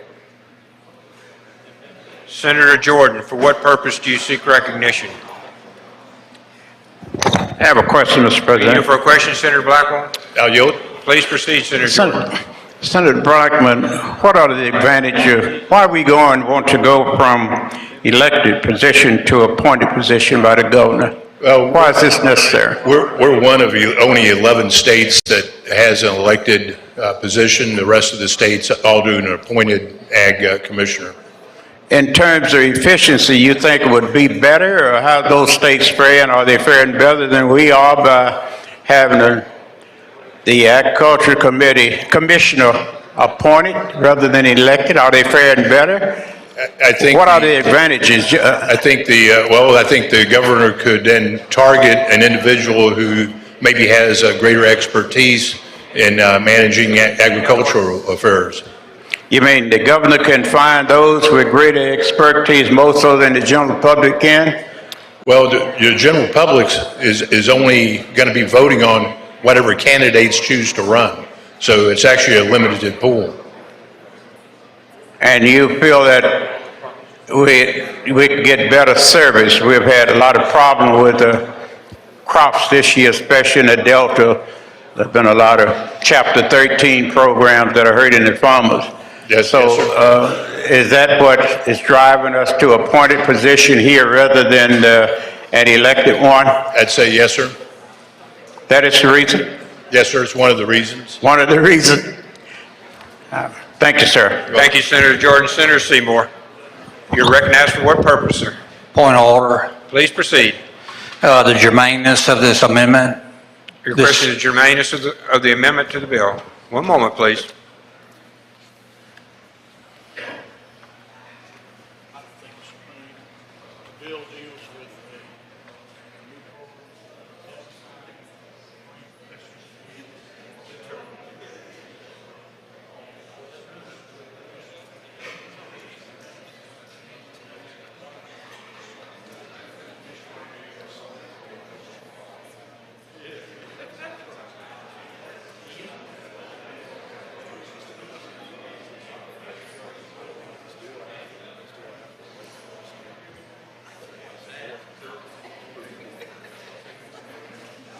Senator Jordan, for what purpose do you seek recognition? I have a question, Mr. Are you here President. for a question, Senator Blackwell? I'll yield. Please proceed, Senator Jordan. Senator Blackman, what are the advantages, why are we want to go from elected position to appointed position by the governor? Why is this necessary? We're one of only 11 states that has an elected position. The rest of the states all do an appointed ag commissioner. In terms of efficiency, you think it would be better, or how those states faring? Are they faring better than we are by having the Agriculture Commissioner appointed rather than elected? Are they faring better? I think. What are the advantages? I think the governor could then target an individual who maybe has a greater expertise in managing agricultural affairs. You mean the governor can find those with greater expertise more so than the general public can? Well, the general public is only going to be voting on whatever candidates choose to run. So it's actually a limited pool. And you feel that we can get better service? We've had a lot of problem with the crops this year, especially in the Delta. There's been a lot of Chapter 13 programs that are hurting the farmers. Yes, so yes, is that what is driving us to appointed position here rather than an elected one? I'd say yes, sir. That is the reason? Yes, sir. It's one of the reasons. One of the reasons. Thank you, sir. Thank you, Senator Jordan. Senator Seymour, you're recognized for what purpose, sir? Point of order. Please proceed. The germaneness of this amendment. Your question is germaneness of the amendment to the bill. One moment, please.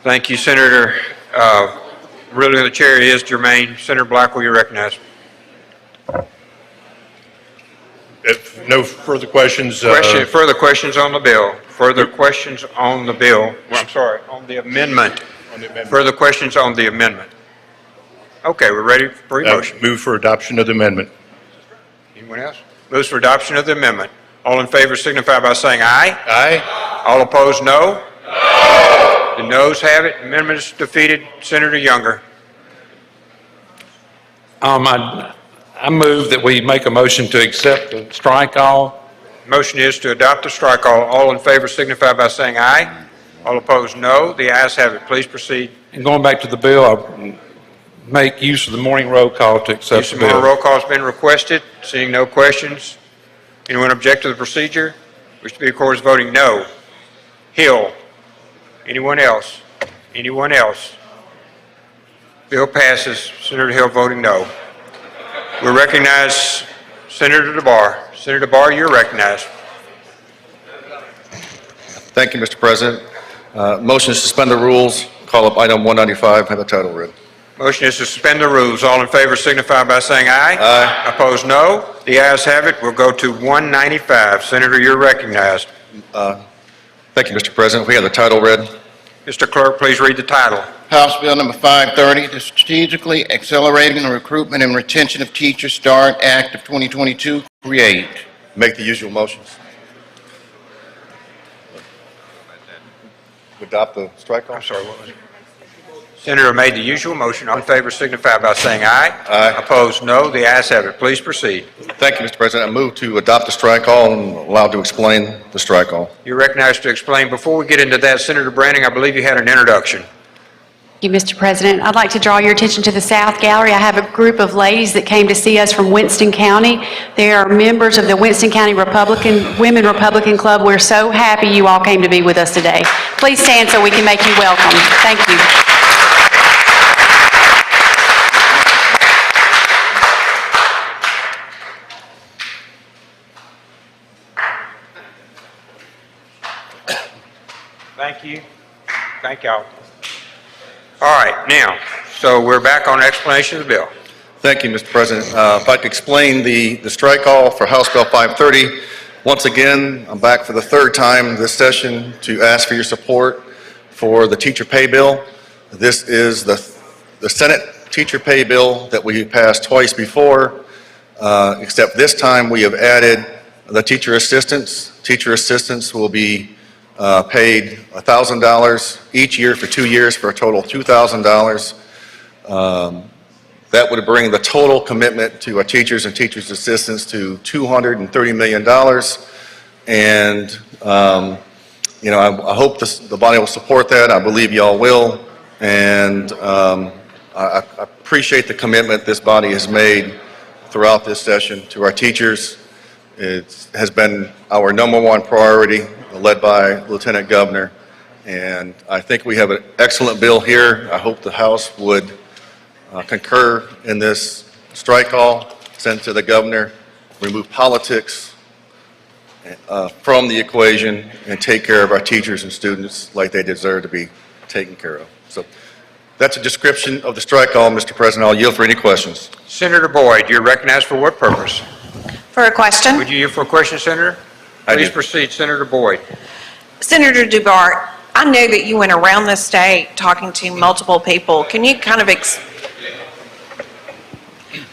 Thank you, Senator. Ruling of the chair is germane. Senator Blackwell, you're recognized. If no further questions. Further questions on the bill. Further questions on the bill. Well, I'm sorry, on the amendment. Further questions on the amendment. Okay, we're ready for your motion. Move for adoption of the amendment. Anyone else? Moves for adoption of the amendment. All in favor signify by saying aye. Aye. All opposed, no. The noes have it. Amendment is defeated. Senator Younger. I move that we make a motion to accept the strike all. Motion is to adopt the strike all. All in favor signify by saying aye. All opposed, no. The ayes have it. Please proceed. And going back to the bill, I make use of the morning roll call to accept the Use of bill. roll call has been requested. Seeing no questions. Anyone object to the procedure? Wish to be recorded as voting no. Hill. Anyone else? Anyone else? Bill passes. Senator Hill voting no. We recognize Senator DeBar. Senator DeBar, you're recognized. Thank you, Mr. President. Motion to suspend the rules, call up item 195, have the title read. Motion is to suspend the rules. All in favor signify by saying aye. Aye. Opposed, no. The ayes have it. We'll go to 195. Senator, you're recognized. Thank you, Mr. President. We have the title read. Mr. Clerk, please read the title. House Bill number 530, the Strategically Accelerating the Recruitment and Retention of Teachers START Act of 2022, create. Make the usual motions. Adopt the strike call? I'm sorry, what was it? Senator made the usual motion. All in favor signify by saying aye. Aye. Opposed, no. The ayes have it. Please proceed. Thank you, Mr. President. I move to adopt the strike call and allowed to explain the strike call. You're recognized to explain. Before we get into that, Senator Branning, I believe you had an introduction. Thank you, Mr. President. I'd like to draw your attention to the South Gallery. I have a group of ladies that came to see us from Winston County. They are members of the Winston County Women Republican Club. We're so happy you all came to be with us today. Please stand so we can make you welcome. Thank you. Thank you. Thank y'all. All right, now, so we're back on explanation of the bill. Thank you, Mr. President. If I could explain the strike call for House Bill 530. Once again, I'm back for the third time this session to ask for your support for the teacher pay bill. This is the Senate teacher pay bill that we passed twice before, except this time we have added the teacher assistants. Teacher assistants will be paid $1,000 each year for 2 years for a total of $2,000. That would bring the total commitment to our teachers and teachers assistants to $230 million. And, you know, I hope the body will support that. I believe y'all will. And I appreciate the commitment this body has made throughout this session to our teachers. It has been our #1 priority, led by Lieutenant Governor. And I think we have an excellent bill here. I hope the House would concur in this strike call, send to the governor, remove politics from the equation, and take care of our teachers and students like they deserve to be taken care of. So that's a description of the strike call, Mr. President. I'll yield for any questions. Senator Boyd, you're recognized for what purpose? For a question? Would you yield for a question, Senator? Please proceed, Senator Boyd. Senator Dubar, I know that you went around the state talking to multiple people. Can you kind of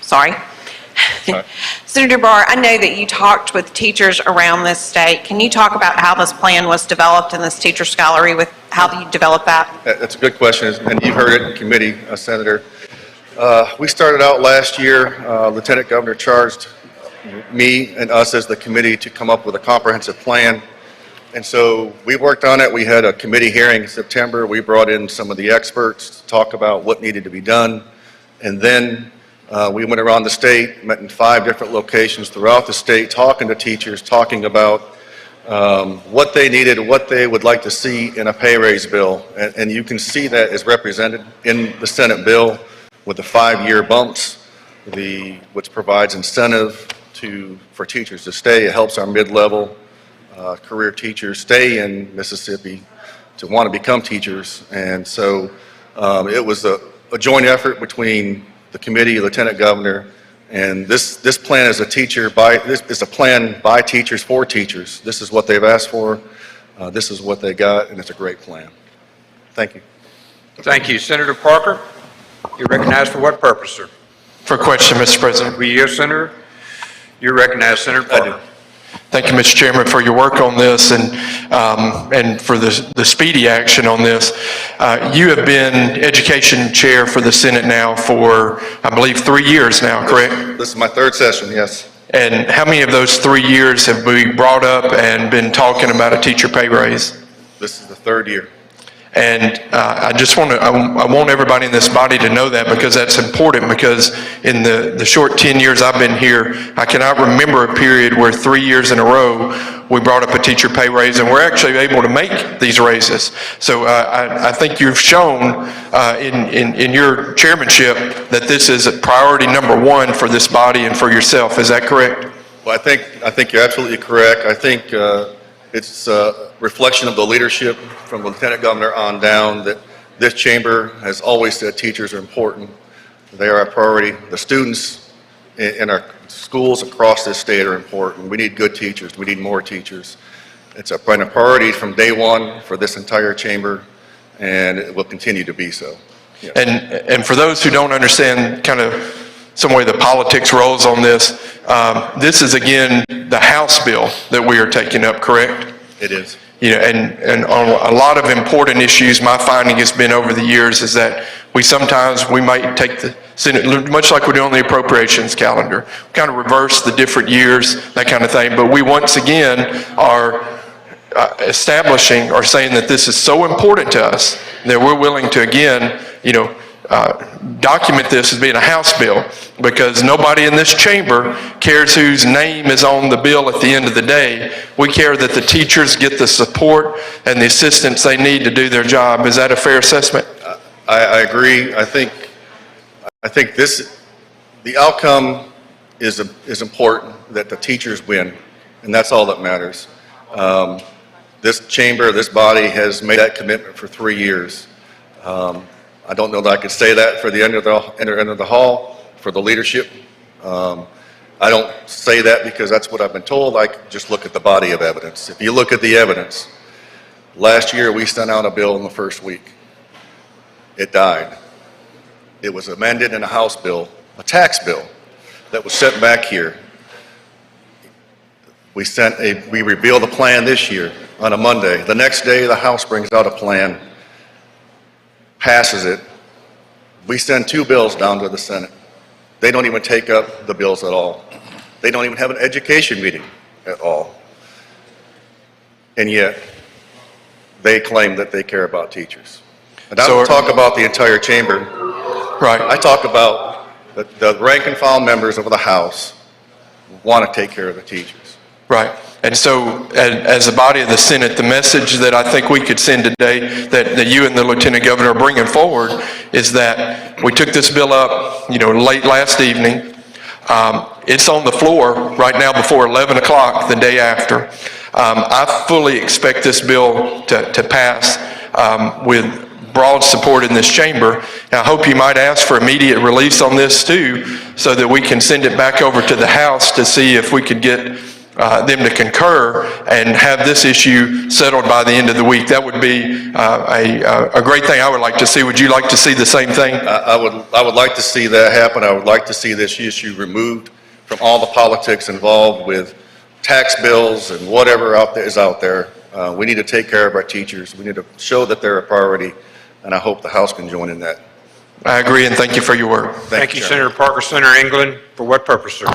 Sorry. Senator Barr, I know that you talked with teachers around this state. Can you talk about how this plan was developed in this teacher scholarly, with how you developed that? That's a good question, and you've heard it in committee, Senator. We started out last year, Lieutenant Governor charged me and us as the committee to come up with a comprehensive plan. And so we worked on it. We had a committee hearing in September. We brought in some of the experts to talk about what needed to be done. And then we went around the state, met in 5 different locations throughout the state, talking to teachers, talking about what they needed, what they would like to see in a pay raise bill. And you can see that is represented in the Senate bill with the 5-year bumps, which provides incentive for teachers to stay. It helps our mid-level career teachers stay in Mississippi to want to become teachers. And so it was a joint effort between the committee, Lieutenant Governor, and this plan is a plan by teachers for teachers. This is what they've asked for. This is what they got, and it's a great plan. Thank you. Thank you. Senator Parker, you're recognized for what purpose, sir? For a question, Mr. President. Will you, Senator? You're recognized, Senator Parker. I do. Thank you, Mr. Chairman, for your work on this and for the speedy action on this. You have been Education Chair for the Senate now for, I believe, 3 years now, correct? This is my 3rd session, yes. And how many of those 3 years have we brought up and been talking about a teacher pay raise? This is the 3rd year. And I just want to, I want everybody in this body to know that, because that's important, because in the short 10 years I've been here, I cannot remember a period where 3 years in a row we brought up a teacher pay raise, and we're actually able to make these raises. So I think you've shown in your chairmanship that this is a priority #1 for this body and for yourself. Is that correct? Well, I think you're absolutely correct. I think it's a reflection of the leadership from Lieutenant Governor on down that this chamber has always said teachers are important. They are a priority. The students in our schools across this state are important. We need good teachers. We need more teachers. It's been a priority from day one for this entire chamber, and it will continue to be so. Yeah. And for those who don't understand kind of some way the politics rolls on this, this is again the House bill that we are taking up, correct? It is. You know, and on a lot of important issues, my finding has been over the years is that we might take the Senate, much like we do on the appropriations calendar, kind of reverse the different years, that kind of thing. But we once again are establishing or saying that this is so important to us that we're willing to again, document this as being a House bill, because nobody in this chamber cares whose name is on the bill at the end of the day. We care that the teachers get the support and the assistance they need to do their job. Is that a fair assessment? I agree. I think the outcome is important, that the teachers win, and that's all that matters. This chamber, this body has made that commitment for 3 years. I don't know that I could say that for the end of the hall, for the leadership. I don't say that because that's what I've been told. I just look at the body of evidence. If you look at the evidence, last year we sent out a bill in the first week. It died. It was amended in a House bill, a tax bill, that was sent back here. We revealed the plan this year on a Monday. The next day, the House brings out a plan, passes it. We send 2 bills down to the Senate. They don't even take up the bills at all. They don't even have an education meeting at all. And yet, they claim that they care about teachers. And I don't talk about the entire chamber. Right. I talk about the rank and file members of the House want to take care of the teachers. Right. And so, as a body of the Senate, the message that I think we could send today, that you and the Lieutenant Governor are bringing forward, is that we took this bill up, late last evening. It's on the floor right now before 11 o'clock the day after. I fully expect this bill to pass with broad support in this chamber. And I hope you might ask for immediate release on this too, so that we can send it back over to the House to see if we could get them to concur and have this issue settled by the end of the week. That would be a great thing I would like to see. Would you like to see the same thing? I would like to see that happen. I would like to see this issue removed from all the politics involved with tax bills and whatever is out there. We need to take care of our teachers. We need to show that they're a priority, and I hope the House can join in that. I agree, and thank you for your work. Thank you, Senator Parker. Senator England, for what purpose, sir?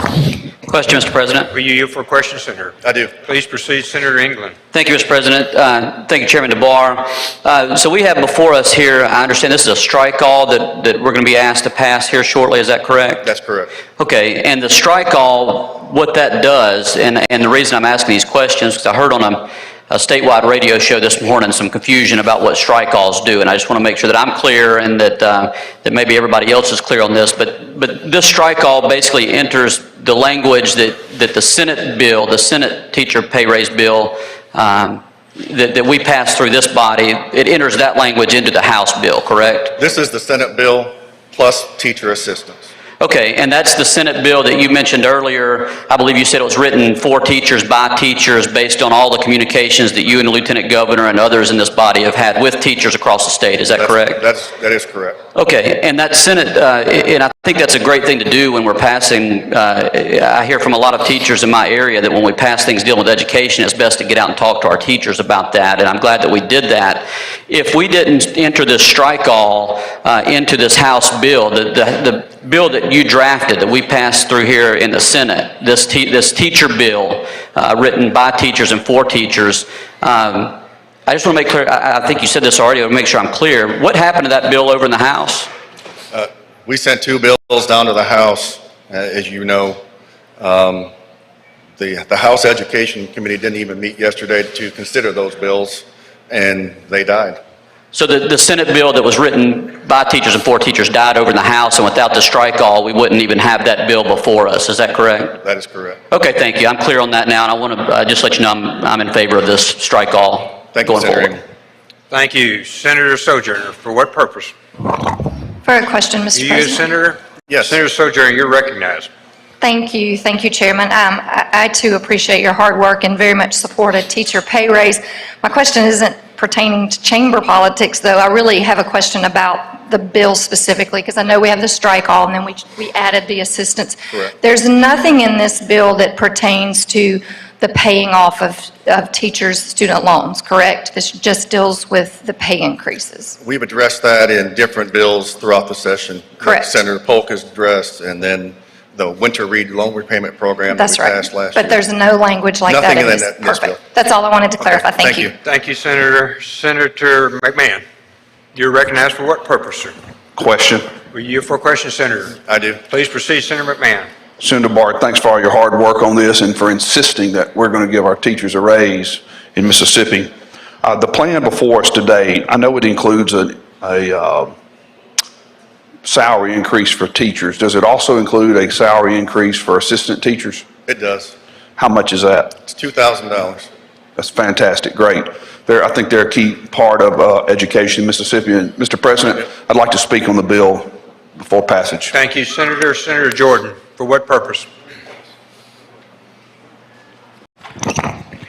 Question, Mr. President. Will you yield for a question, Senator? I do. Please proceed, Senator England. Thank you, Mr. President. Thank you, Chairman DeBar. So we have before us here, I understand this is a strike all that we're going to be asked to pass here shortly. Is that correct? That's correct. Okay, and the strike all, what that does, and the reason I'm asking these questions, because I heard on a statewide radio show this morning some confusion about what strike-alls do, and I just want to make sure that I'm clear and that maybe everybody else is clear on this. But this strike-all basically enters the language that the Senate bill, the Senate teacher pay raise bill that we passed through this body, it enters that language into the House bill, correct? This is the Senate bill plus teacher assistance. Okay, and that's the Senate bill that you mentioned earlier. I believe you said it was written for teachers, by teachers, based on all the communications that you and the Lieutenant Governor and others in this body have had with teachers across the state. Is that correct? That is correct. Okay, and that Senate, and I think that's a great thing to do when we're passing. I hear from a lot of teachers in my area that when we pass things dealing with education, it's best to get out and talk to our teachers about that, and I'm glad that we did that. If we didn't enter this strike-all into this House bill, the bill that you drafted, that we passed through here in the Senate, this teacher bill written by teachers and for teachers, I just want to make clear, I think you said this already, I want to make sure I'm clear. What happened to that bill over in the House? We sent 2 bills down to the House, as you know. The House Education Committee didn't even meet yesterday to consider those bills, and they died. So the Senate bill that was written by teachers and for teachers died over in the House, and without the strike-all, we wouldn't even have that bill before us. Is that correct? That is correct. Okay, thank you. I'm clear on that now, and I want to just let you know I'm in favor of this strike-all going forward. Thank you. Senator Sojourner, for what purpose? For a question, Mr. President. Senator? Yes. Senator Sojourner, you're recognized. Thank you, Chairman. I too appreciate your hard work and very much support a teacher pay raise. My question isn't pertaining to chamber politics, though. I really have a question about the bill specifically, because I know we have the strike-all, and then we added the assistance. Correct. There's nothing in this bill that pertains to the paying off of teachers' student loans, correct? This just deals with the pay increases. We've addressed that in different bills throughout the session. Correct. Senator Polk has addressed, and then the Winter Read loan repayment program that That's we right. passed last year. But there's no language like that in this. Nothing in this bill. Perfect. That's all I wanted to clarify. Thank you. Thank you, Senator. Senator McMahon, you're recognized for what purpose, sir? Question. Were you for a question, Senator? I do. Please proceed, Senator McMahon. Senator Barr, thanks for all your hard work on this and for insisting that we're going to give our teachers a raise in Mississippi. The plan before us today, I know it includes a salary increase for teachers. Does it also include a salary increase for assistant teachers? It does. How much is that? It's $2,000. That's fantastic, great. I think they're a key part of education in Mississippi. And Mr. President, I'd like to speak on the bill before passage. Thank you, Senator. Senator Jordan, for what purpose?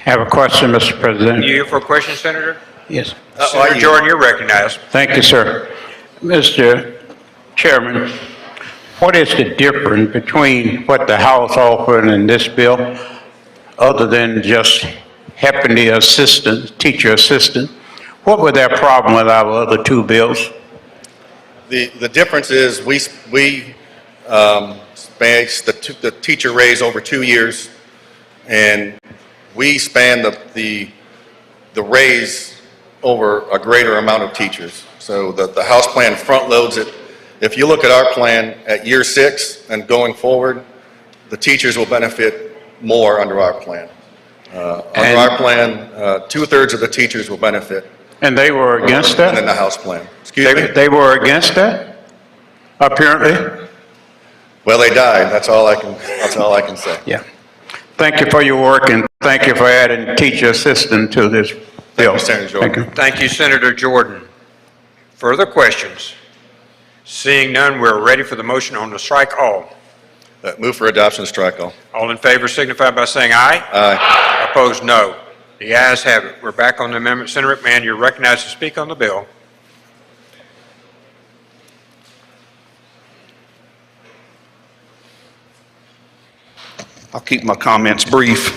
Have a question, Mr. President. You here for a question, Senator? Yes. Senator Jordan, you're recognized. Thank you, sir. Mr. Chairman, what is the difference between what the House offered and this bill, other than just helping the teacher assistant? What was their problem with our other two bills? The difference is we spaced the teacher raise over 2 years, and we span the raise over a greater amount of teachers. So the House plan front loads it. If you look at our plan at year 6 and going forward, the teachers will benefit more under our plan. Under our plan, 2/3 of the teachers will benefit. And they were against that? In the House plan. Excuse me? They were against that, apparently? Well, they died. That's all I can say. Yeah. Thank you for your work, and thank you for adding teacher assistant to this bill. Thank you, Senator Jordan. Thank you. Thank you, Senator Jordan. Further questions? Seeing none, we're ready for the motion on the strike all. Move for adoption of strike all. All in favor signify by saying aye. Aye. Opposed, no. The ayes have it. We're back on the amendment. Senator McMahon, you're recognized to speak on the bill. I'll keep my comments brief.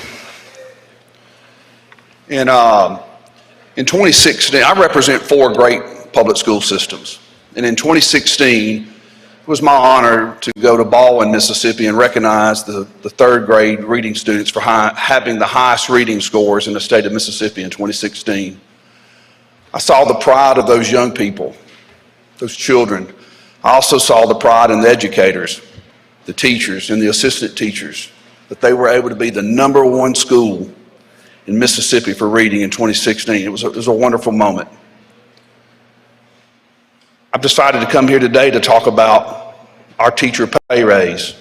In 2016, I represent 4 great public school systems. And in 2016, it was my honor to go to Bolivar, Mississippi, and recognize the 3rd grade reading students for having the highest reading scores in the state of Mississippi in 2016. I saw the pride of those young people, those children. I also saw the pride in the educators, the teachers, and the assistant teachers, that they were able to be the #1 school in Mississippi for reading in 2016. It was a wonderful moment. I've decided to come here today to talk about our teacher pay raise.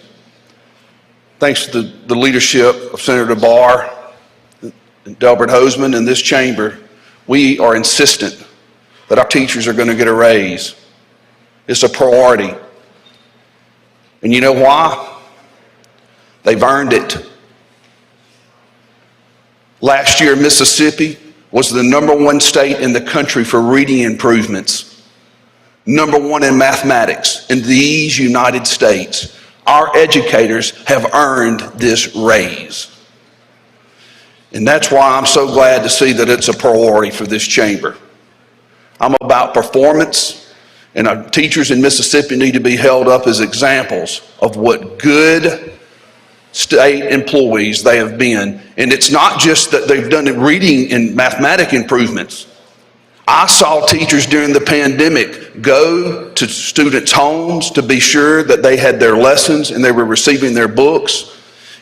Thanks to the leadership of Senator Barr and Delbert Hoseman in this chamber, we are insistent that our teachers are going to get a raise. It's a priority. And you know why? They've earned it. Last year, Mississippi was the #1 state in the country for reading improvements. #1 in mathematics in these United States. Our educators have earned this raise. And that's why I'm so glad to see that it's a priority for this chamber. I'm about performance, and our teachers in Mississippi need to be held up as examples of what good state employees they have been. And it's not just that they've done reading and mathematic improvements. I saw teachers during the pandemic go to students' homes to be sure that they had their lessons and they were receiving their books.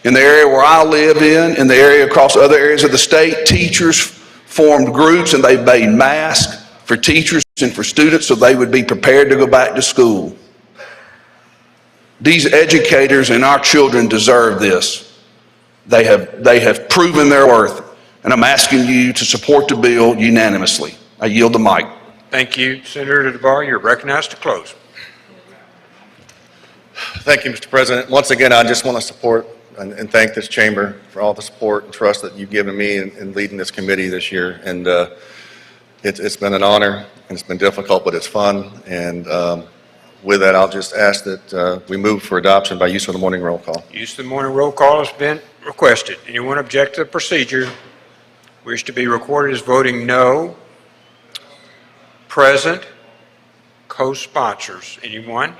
In the area where I live in the area across other areas of the state, teachers formed groups and they made masks for teachers and for students so they would be prepared to go back to school. These educators and our children deserve this. They have proven their worth, and I'm asking you to support the bill unanimously. I yield the mic. Thank you, Senator DeBar. You're recognized to close. Thank you, Mr. President. Once again, I just want to support and thank this chamber for all the support and trust that you've given me in leading this committee this year. And it's been an honor, and it's been difficult, but it's fun. And with that, I'll just ask that we move for adoption by use of the morning roll call. Use of the morning roll call has been requested. Anyone object to the procedure? Wish to be recorded as voting no? Present? Co-sponsors? Anyone?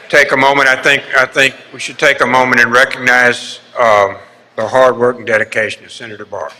Take a moment. I think we should take a moment and recognize the hard work and dedication of Senator Barr.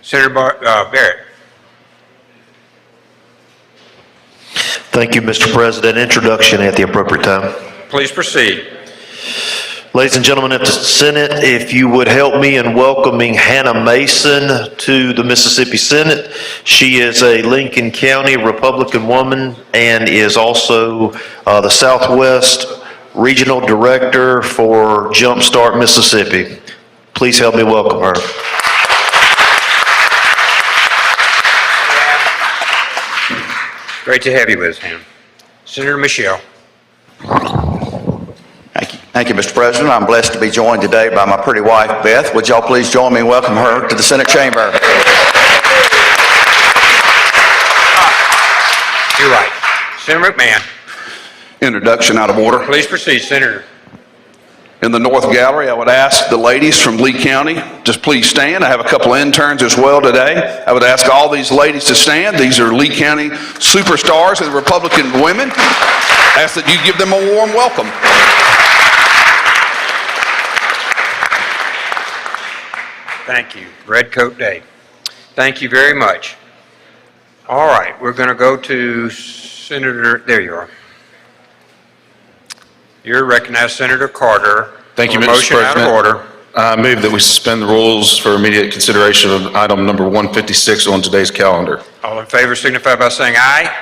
Senator Barrett. Thank you, Mr. President. Introduction at the appropriate time. Please proceed. Ladies and gentlemen of the Senate, if you would help me in welcoming Hannah Mason to the Mississippi Senate. She is a Lincoln County Republican woman and is also the Southwest Regional Director for Jumpstart Mississippi. Please help me welcome her. Great to have you with us, Hannah. Senator Michelle. Thank you, Mr. President. I'm blessed to be joined today by my pretty wife, Beth. Would y'all please join me and welcome her to the Senate chamber? You're right. Senator McMahon. Introduction out of order. Please proceed, Senator. In the North Gallery, I would ask the ladies from Lee County, just please stand. I have a couple of interns as well today. I would ask all these ladies to stand. These are Lee County superstars and Republican women. I ask that you give them a warm welcome. Thank you. Red Coat Day. Thank you very much. All right, we're going to go to Senator, there you are. You're recognized, Senator Carter. Thank you, For a Mr. motion out of President. order. I move that we suspend the rules for immediate consideration of item number 156 on today's calendar. All in favor signify by saying aye.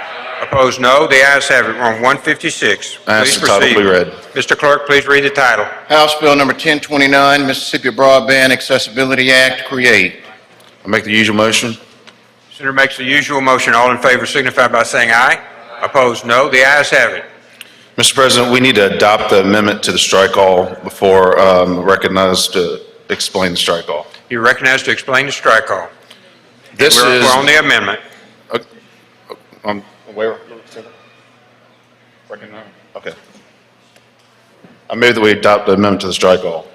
Opposed, no. The ayes have it. We're on 156. I ask Please the title proceed. be read. Mr. Clerk, please read the title. House Bill number 1029, Mississippi Broadband Accessibility Act, create. I make the usual motion. Senator makes the usual motion. All in favor signify by saying aye. Opposed, no. The ayes have it. Mr. President, we need to adopt the amendment to the strike all before recognized to explain the strike all. You're recognized to explain the strike all. This We're is... on the amendment. Where? Okay. I move that we adopt the amendment to the strike all.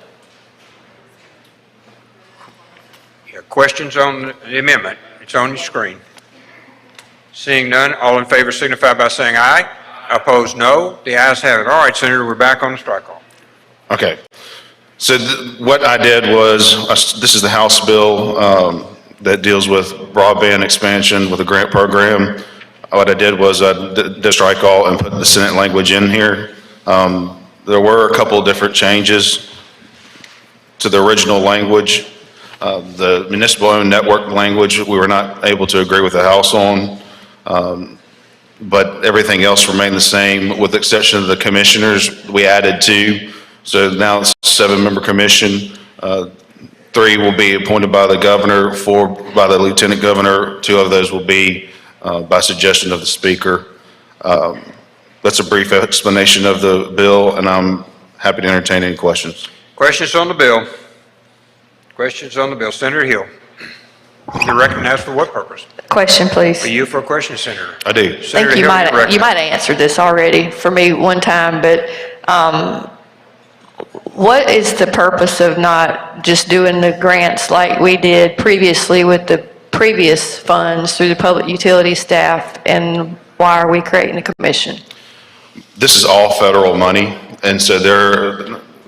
Questions on the amendment? It's on your screen. Seeing none, all in favor signify by saying aye. Opposed, no. The ayes have it. All right, Senator, we're back on the strike call. Okay. So what I did was, this is the House bill that deals with broadband expansion with a grant program. What I did was I did a strike all and put the Senate language in here. There were a couple of different changes to the original language. The municipal-owned network language, we were not able to agree with the House on, but everything else remained the same with the exception of the commissioners. We added 2, so now it's a 7-member commission. 3 will be appointed by the governor, 4 by the lieutenant governor. 2 of those will be by suggestion of the speaker. That's a brief explanation of the bill, and I'm happy to entertain any questions. Questions on the bill? Questions on the bill? Senator Hill. You're recognized for what purpose? Question, please. For you for a question, Senator. I do. I Senator think you Hill, might, you're you might have answered this already for me one time, but what is the purpose of not just doing the grants like we did previously with the previous funds through the public utility staff, and why are we creating a commission? This is all federal money, and so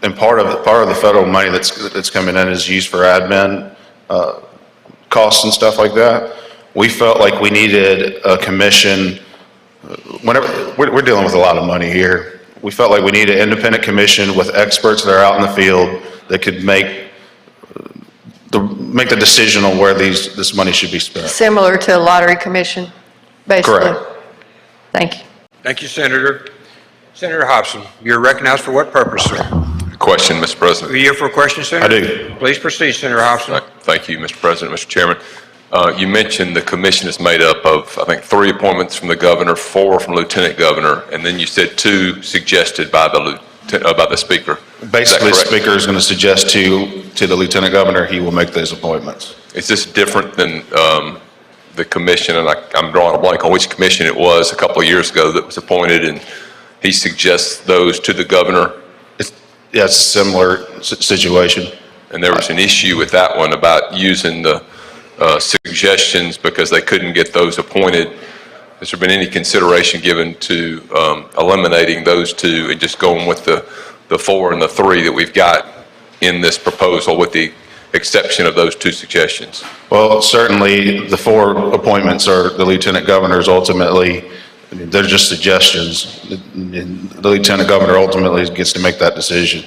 and part of the federal money that's coming in is used for admin costs and stuff like that. We felt like we needed a commission. Whenever we're dealing with a lot of money here, we felt like we needed an independent commission with experts that are out in the field that could make the decision on where this money should be spent. Similar to a lottery commission, basically? Correct. Thank you. Thank you, Senator. Senator Hobson, you're recognized for what purpose, sir? Question, Mr. President. Are you here for a question, Senator? I do. Please proceed, Senator Hobson. Thank you, Mr. President, Mr. Chairman. You mentioned the commission is made up of, I think, 3 appointments from the governor, 4 from lieutenant governor, and then you said 2 suggested by the speaker. Basically, the speaker is going to suggest to the lieutenant governor, he will make those appointments. Is this different than the commission, and I'm drawing a blank on which commission it was a couple of years ago that was appointed, and he suggests those to the governor? Yeah, it's a similar situation. And there was an issue with that one about using the suggestions because they couldn't get those appointed. Has there been any consideration given to eliminating those 2 and just going with the 4 and the 3 that we've got in this proposal with the exception of those two suggestions? Well, certainly, the four appointments are the lieutenant governors ultimately. I mean, they're just suggestions. The lieutenant governor ultimately gets to make that decision.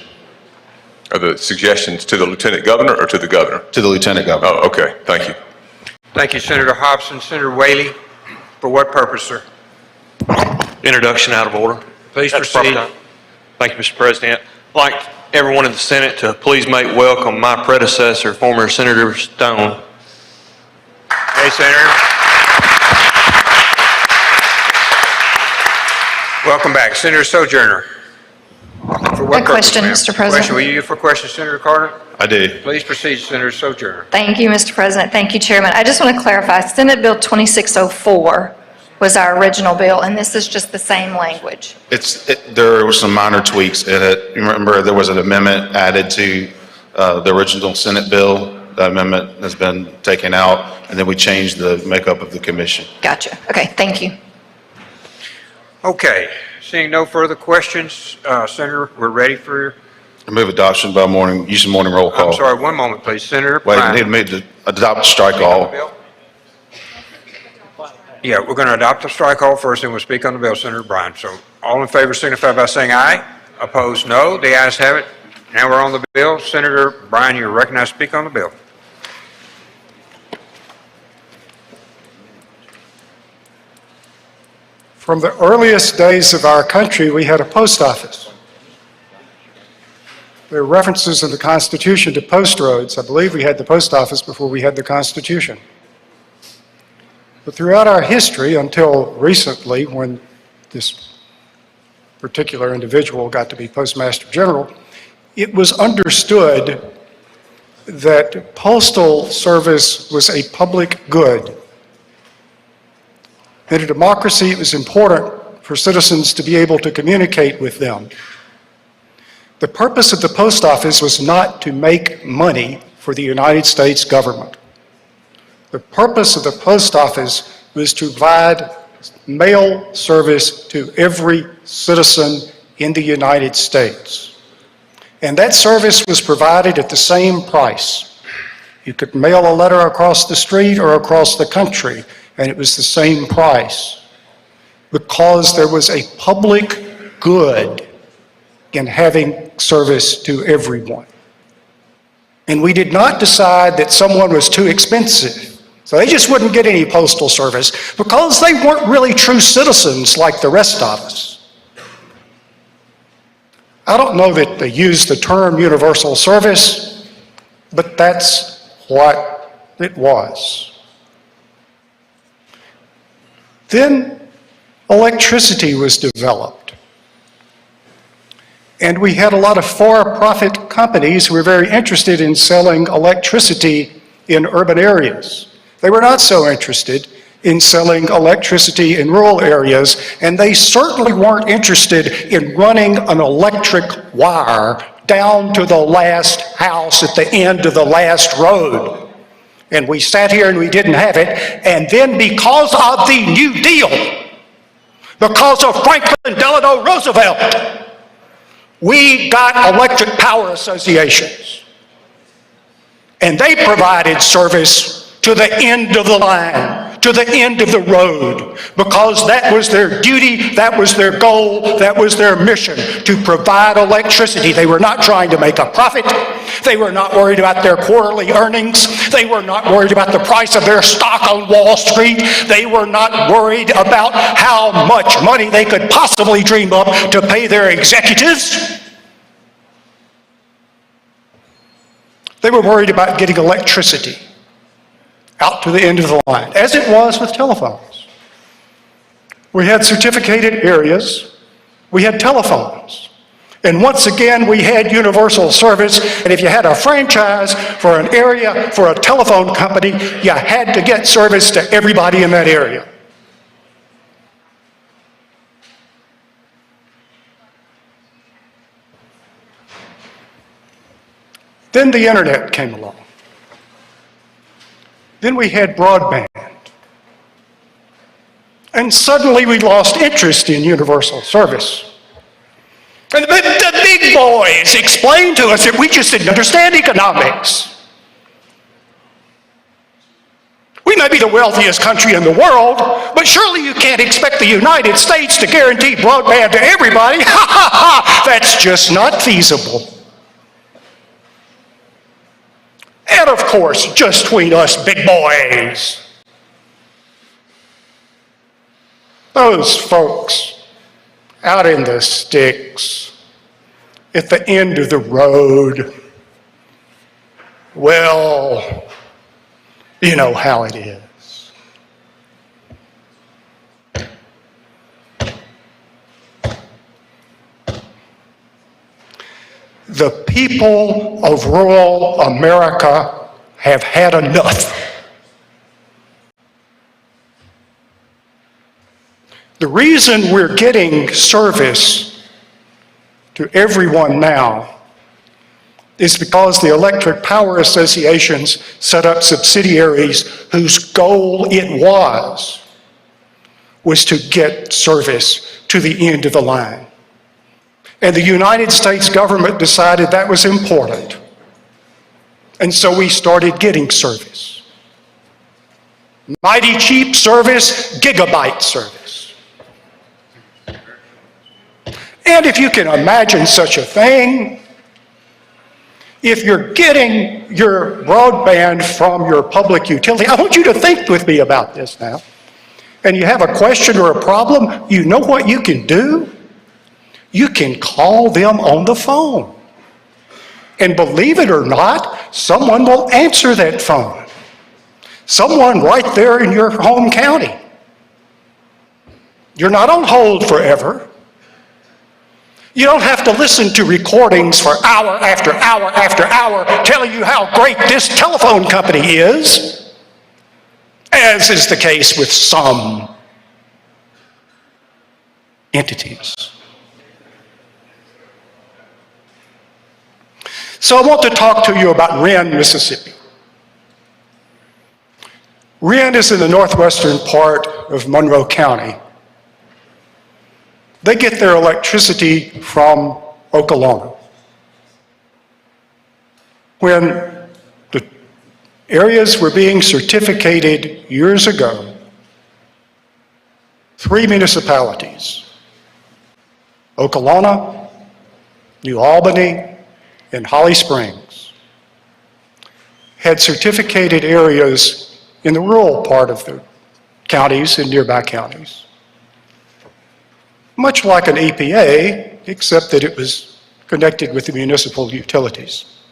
Are the suggestions to the lieutenant governor or to the governor? To the lieutenant governor. Oh, okay. Thank you. Thank you, Senator Hobson. Senator Whaley, for what purpose, sir? Introduction out of order. Please At the proper proceed. time. Thank you, Mr. President. I'd like everyone in the Senate to please make welcome my predecessor, former Senator Stone. Hey, Senator. Welcome back. Senator Sojourner. For what A question, purpose, ma'am? Mr. President. Question, were you for question, Senator Carter? I do. Please proceed, Senator Sojourner. Thank you, Mr. President. Thank you, Chairman. I just want to clarify, Senate Bill 2604 was our original bill, and this is just the same language. There were some minor tweaks in it. Remember, there was an amendment added to the original Senate bill. The amendment has been taken out, and then we changed the makeup of the commission. Gotcha. Okay, thank you. Okay, seeing no further questions, Senator, we're ready for, I move adoption by using morning roll call. I'm sorry, one moment, please. Senator Wait, Bryan. we need to adopt strike all. Yeah, we're going to adopt the strike all first, and we'll speak on the bill, Senator Bryan. So all in favor signify by saying aye. Opposed, no. The ayes have it. Now we're on the bill. Senator Bryan, you're recognized to speak on the bill. From the earliest days of our country, we had a post office. There are references in the Constitution to post roads. I believe we had the post office before we had the Constitution. But throughout our history, until recently, when this particular individual got to be Postmaster General, it was understood that postal service was a public good. In a democracy, it was important for citizens to be able to communicate with them. The purpose of the post office was not to make money for the United States government. The purpose of the post office was to provide mail service to every citizen in the United States. And that service was provided at the same price. You could mail a letter across the street or across the country, and it was the same price, because there was a public good in having service to everyone. And we did not decide that someone was too expensive, so they just wouldn't get any postal service, because they weren't really true citizens like the rest of us. I don't know that they used the term universal service, but that's what it was. Then electricity was developed. And we had a lot of for-profit companies who were very interested in selling electricity in urban areas. They were not so interested in selling electricity in rural areas, and they certainly weren't interested in running an electric wire down to the last house at the end of the last road. And we sat here and we didn't have it, and then because of the New Deal, because of Franklin Delano Roosevelt, we got electric power associations. And they provided service to the end of the line, to the end of the road, because that was their duty, that was their goal, that was their mission, to provide electricity. They were not trying to make a profit. They were not worried about their quarterly earnings. They were not worried about the price of their stock on Wall Street. They were not worried about how much money they could possibly dream up to pay their executives. They were worried about getting electricity out to the end of the line, as it was with telephones. We had certificated areas, we had telephones. And once again, we had universal service, and if you had a franchise for an area, for a telephone company, you had to get service to everybody in that area. Then the internet came along. Then we had broadband. And suddenly we lost interest in universal service. And the big boys explained to us that we just didn't understand economics. We may be the wealthiest country in the world, but surely you can't expect the United States to guarantee broadband to everybody. That's just not feasible. And of course, just between us big boys, those folks out in the sticks at the end of the road, well, you know how it is. The people of rural America have had enough. The reason we're getting service to everyone now is because the electric power associations set up subsidiaries whose goal it was to get service to the end of the line. And the United States government decided that was important. And so we started getting service. Mighty cheap service, gigabyte service. And if you can imagine such a thing, if you're getting your broadband from your public utility, I want you to think with me about this now, and you have a question or a problem, you know what you can do? You can call them on the phone. And believe it or not, someone will answer that phone. Someone right there in your home county. You're not on hold forever. You don't have to listen to recordings for hour after hour after hour telling you how great this telephone company is, as is the case with some entities. So I want to talk to you about Wren, Mississippi. Wren is in the northwestern part of Monroe County. They get their electricity from Okolona. When the areas were being certificated years ago, 3 municipalities, Okolona, New Albany, and Holly Springs, had certificated areas in the rural part of the counties and nearby counties. Much like an EPA, except that it was connected with the municipal utilities.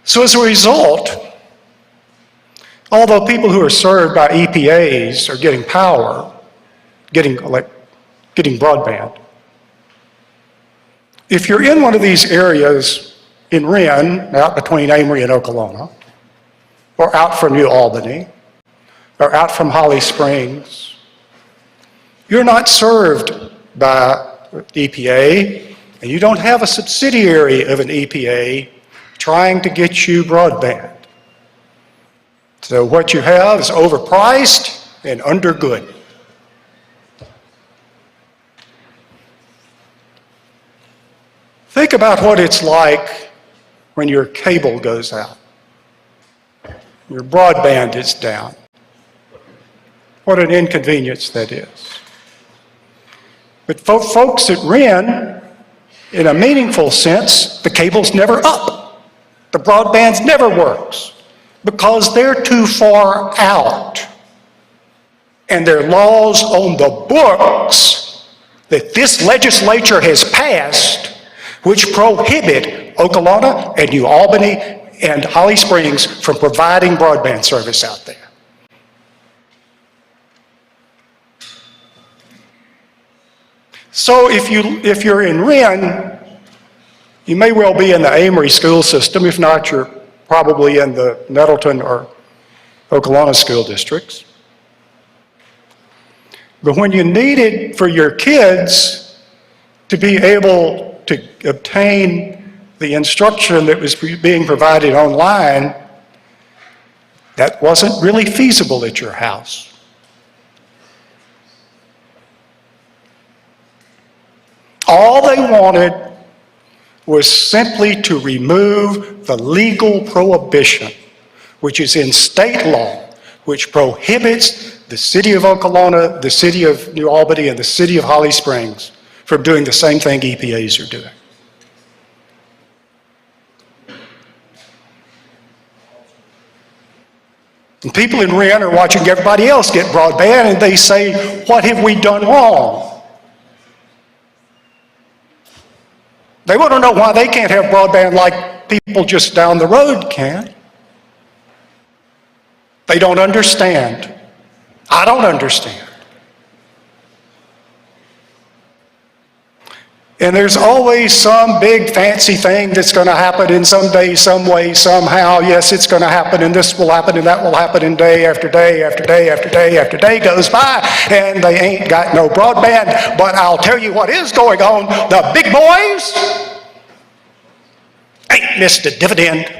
So as a result, although people who are served by EPAs are getting power, getting broadband, if you're in one of these areas in Wren, out between Amory and Okolona, or out from New Albany, or out from Holly Springs, you're not served by EPA, and you don't have a subsidiary of an EPA trying to get you broadband. So what you have is overpriced and undergood. Think about what it's like when your cable goes out. Your broadband is down. What an inconvenience that is. But for folks at Wren, in a meaningful sense, the cable's never up. The broadband never works because they're too far out. And there are laws on the books that this legislature has passed which prohibit Okolona and New Albany and Holly Springs from providing broadband service out there. So if you're in Wren, you may well be in the Amory school system. If not, you're probably in the Nettleton or Okolona school districts. But when you need it for your kids to be able to obtain the instruction that was being provided online, that wasn't really feasible at your house. All they wanted was simply to remove the legal prohibition, which is in state law, which prohibits the city of Okolona, the city of New Albany, and the city of Holly Springs from doing the same thing EPAs are doing. And people in Wren are watching everybody else get broadband, and they say, what have we done wrong? They want to know why they can't have broadband like people just down the road can. They don't understand. I don't understand. And there's always some big fancy thing that's going to happen in some day, some way, somehow. Yes, it's going to happen, and this will happen, and that will happen, and day after day after day after day after day goes by, and they ain't got no broadband. But I'll tell you what is going on. The big boys ain't missed a dividend.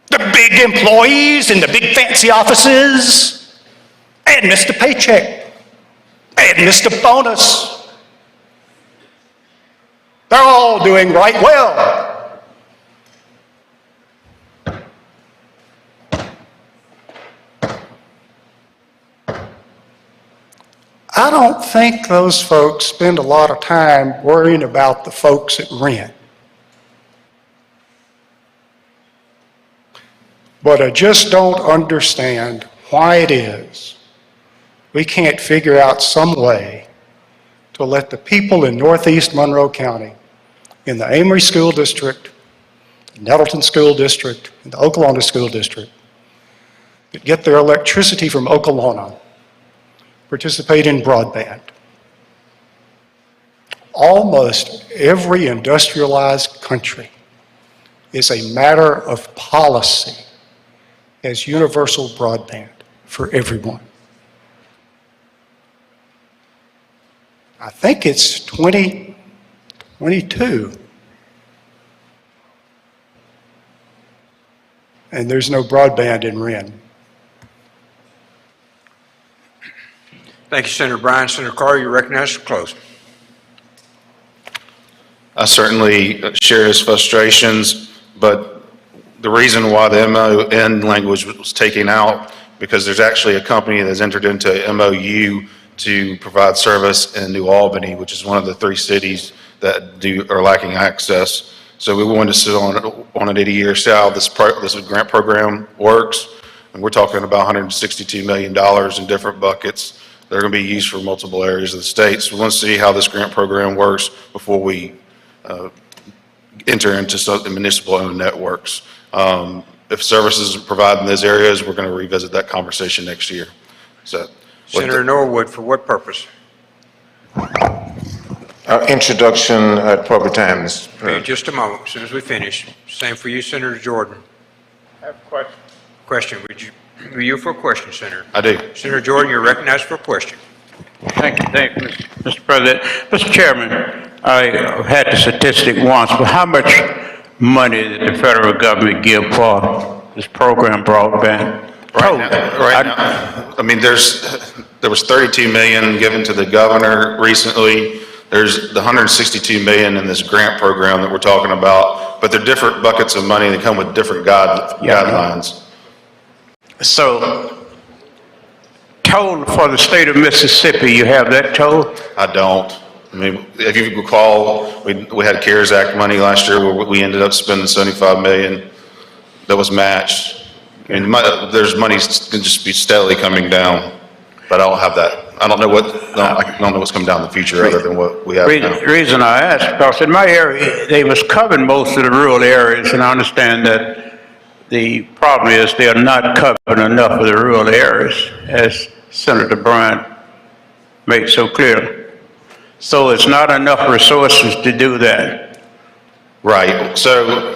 The big employees in the big fancy offices ain't missed a paycheck. And Mr. Bonus. They're all doing right well. I don't think those folks spend a lot of time worrying about the folks at Wren. But I just don't understand why it is we can't figure out some way to let the people in Northeast Monroe County, in the Amory School District, Nettleton School District, and the Okolona School District, that get their electricity from Okolona, participate in broadband. Almost every industrialized country is a matter of policy as universal broadband for everyone. I think it's 2022. And there's no broadband in Wren. Thank you, Senator Bryan. Senator Carr, you're recognized for closing. I certainly share his frustrations, but the reason why the MON language was taken out, because there's actually a company that's entered into a MOU to provide service in New Albany, which is one of the 3 cities that are lacking access. So we wanted to sit on it 80 years, see how this grant program works. And we're talking about $162 million in different buckets that are going to be used for multiple areas of the state. So we want to see how this grant program works before we enter into some municipal-owned networks. If services are provided in those areas, we're going to revisit that conversation next year. So. Senator Norwood, for what purpose? Introduction at proper time, Mr. President. Just a moment, as soon as we finish. Same for you, Senator Jordan. I have a question. Question, were you for a question, Senator? I do. Senator Jordan, you're recognized for a question. Thank you, Mr. President. Mr. Chairman, I had the statistic once, but how much money did the federal government give for this program, broadband? Right now, I mean, there was $32 million given to the governor recently. There's the $162 million in this grant program that we're talking about, but they're different buckets of money that come with different guidelines. So, total for the state of Mississippi, you have that total? I don't. I mean, if you recall, we had CARES Act money last year where we ended up spending $75 million that was matched. I mean, there's money can just be steadily coming down, but I don't have that. I don't know what's coming down in the future other than what we have now. The reason I asked, because in my area, they was covering most of the rural areas, and I understand that the problem is they are not covering enough of the rural areas, as Senator Bryan made so clear. So it's not enough resources to do that. Right. So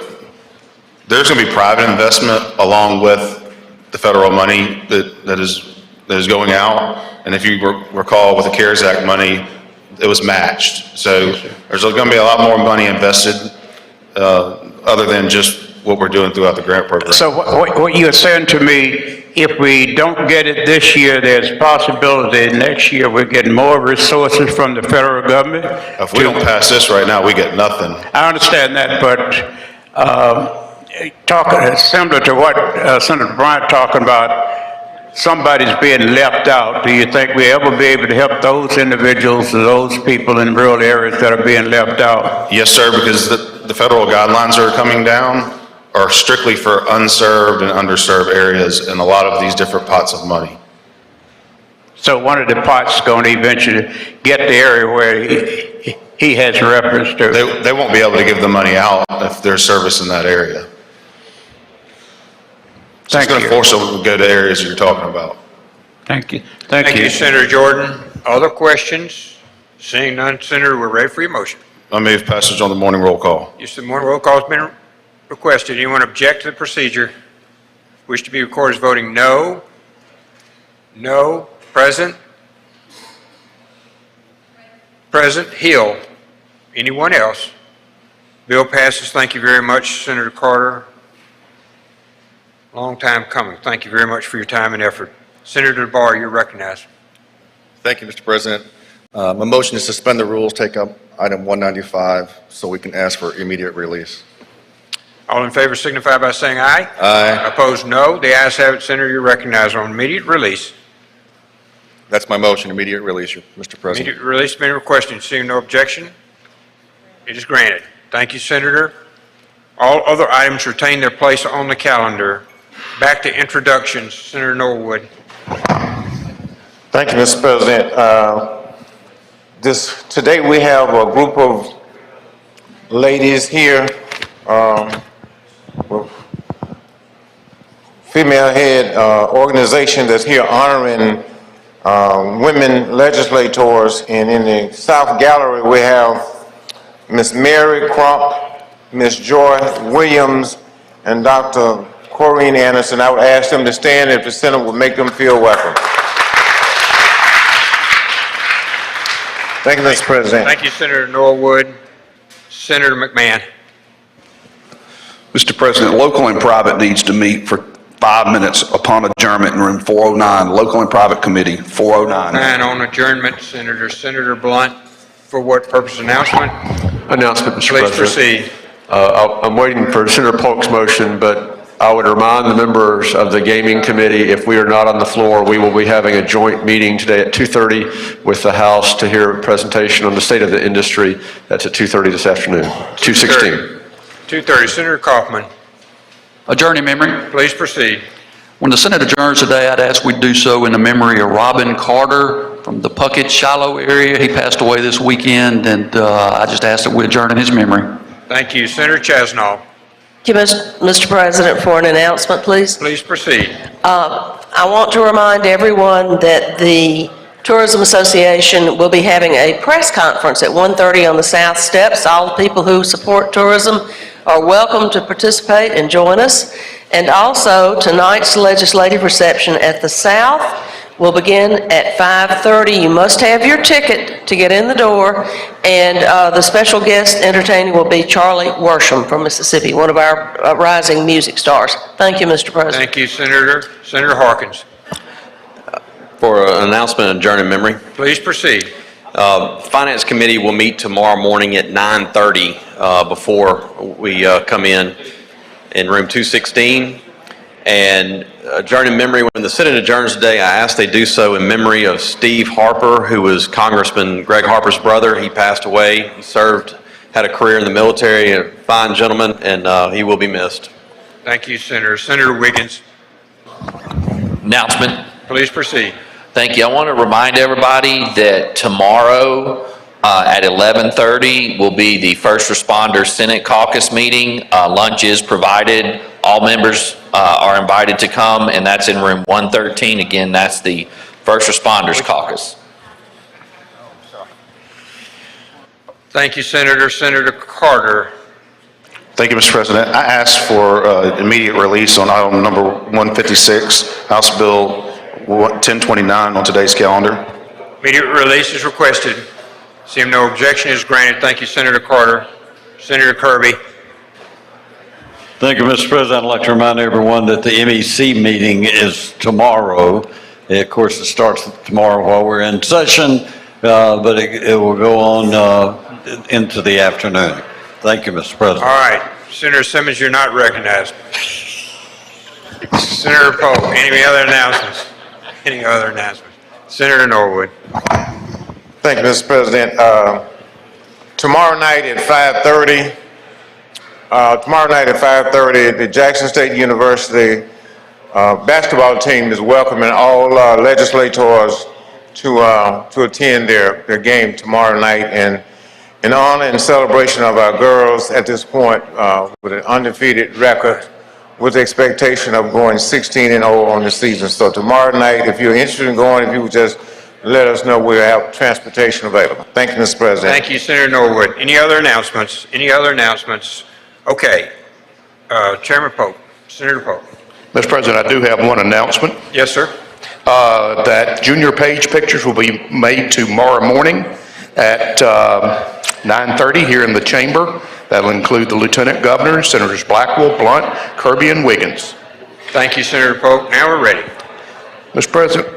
there's going to be private investment along with the federal money that is going out. And if you recall with the CARES Act money, it was matched. So there's going to be a lot more money invested other than just what we're doing throughout the grant program. So what you're saying to me, if we don't get it this year, there's a possibility next year we're getting more resources from the federal government? If we don't pass this right now, we get nothing. I understand that, but talking, similar to what Senator Bryant talking about, somebody's being left out. Do you think we'll ever be able to help those individuals, those people in rural areas that are being left out? Yes, sir, because the federal guidelines that are coming down are strictly for unserved and underserved areas in a lot of these different pots of money. So one of the pots is going to eventually get the area where he has reference to. They won't be able to give the money out if there's service in that area. So it's going to force them to go to areas you're talking about. Thank you. Thank you, Senator Jordan. Other questions? Seeing none, Senator, we're ready for your motion. I move passage on the morning roll call. Yes, the morning roll call has been requested. Anyone object to the procedure? Wish to be recorded as voting no? No. Present? Present. Hill. Anyone else? Bill passes. Thank you very much, Senator Carter. Long time coming. Thank you very much for your time and effort. Senator Barr, you're recognized. Thank you, Mr. President. My motion is to suspend the rules, take up item 195, so we can ask for immediate release. All in favor signify by saying aye. Aye. Opposed, no. The ayes have it. Senator, you're recognized on immediate release. That's my motion, immediate release, Mr. President. Immediate release being requested. Seeing no objection, it is granted. Thank you, Senator. All other items retain their place on the calendar. Back to introductions. Senator Norwood. Thank you, Mr. President. Today we have a group of ladies here, with female-head organization that's here honoring women legislators. And in the South Gallery, we have Miss Mary Crump, Miss Joy Williams, and Dr. Corrine Anderson. I would ask them to stand if the Senate would make them feel welcome. Thank you, Mr. President. Thank you, Senator Norwood. Senator McMahon. Mr. President, local and private needs to meet for 5 minutes upon adjournment in room 409, local and private committee, 409. And on adjournment, Senator Blunt, for what purpose? Announcement? Announcement, Mr. Please President. proceed. I'm waiting for Senator Polk's motion, but I would remind the members of the gaming committee, if we are not on the floor, we will be having a joint meeting today at 2:30 with the House to hear a presentation on the state of the industry. That's at 2:30 this afternoon, 2:16. 2:30. Senator Kaufman. Adjourn in memory. Please proceed. When the Senate adjourns today, I'd ask we do so in the memory of Robin Carter from the Puckett Shiloh area. He passed away this weekend, and I just ask that we adjourn in his memory. Thank you. Senator Chasnow. Thank you, Mr. President, for an announcement, please. Please proceed. I want to remind everyone that the Tourism Association will be having a press conference at 1:30 on the South Steps. All the people who support tourism are welcome to participate and join us. And also, tonight's legislative reception at the South will begin at 5:30. You must have your ticket to get in the door. And the special guest entertaining will be Charlie Worsham from Mississippi, one of our rising music stars. Thank you, Mr. President. Thank you, Senator. Senator Harkins. For an announcement and adjourn in memory. Please proceed. Finance Committee will meet tomorrow morning at 9:30 before we come in room 216. And adjourn in memory, when the Senate adjourns today, I ask they do so in memory of Steve Harper, who was Congressman Greg Harper's brother. He passed away. He served, had a career in the military, a fine gentleman, and he will be missed. Thank you, Senator. Senator Wiggins. Announcement. Please proceed. Thank you. I want to remind everybody that tomorrow at 11:30 will be the First Responder Senate Caucus meeting. Lunch is provided. All members are invited to come, and that's in room 113. Again, that's the First Responders Caucus. Thank you, Senator. Senator Carter. Thank you, Mr. President. I ask for immediate release on item number 156, House Bill 1029 on today's calendar. Immediate release is requested. Seeing no objection is granted. Thank you, Senator Carter. Senator Kirby. Thank you, Mr. President. I'd like to remind everyone that the MEC meeting is tomorrow. Of course, it starts tomorrow while we're in session, but it will go on into the afternoon. Thank you, Mr. President. All right. Senator Simmons, you're not recognized. Senator Polk, any other announcements? Any other announcements? Senator Norwood. Thank you, Mr. President. Tomorrow night at 5:30, the Jackson State University basketball team is welcoming all legislators to attend their game tomorrow night, and in honor and celebration of our girls at this point with an undefeated record, with the expectation of going 16-0 on the season. So tomorrow night, if you're interested in going, if you would just let us know, we'll have transportation available. Thank you, Mr. President. Thank you, Senator Norwood. Any other announcements? Any other announcements? Okay. Chairman Polk. Senator Polk. Mr. President, I do have one announcement. Yes, sir. That junior page pictures will be made tomorrow morning at 9:30 here in the chamber. That'll include the Lieutenant Governor, Senators Blackwell, Blunt, Kirby, and Wiggins. Thank you, Senator Polk. Now we're ready. Mr. President,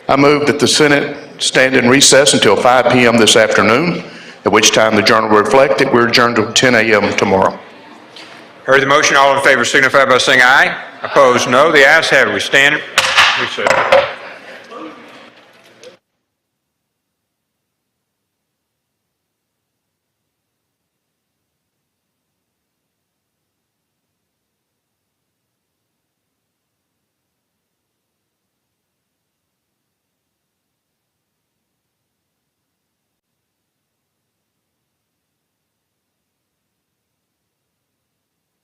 I move that the Senate stand in recess until 5 p.m. this afternoon, at which time the Journal will reflect that we're adjourned till 10 a.m. tomorrow. Heard the motion. All in favor signify by saying aye. Opposed, no. The ayes have it. We stand in recess.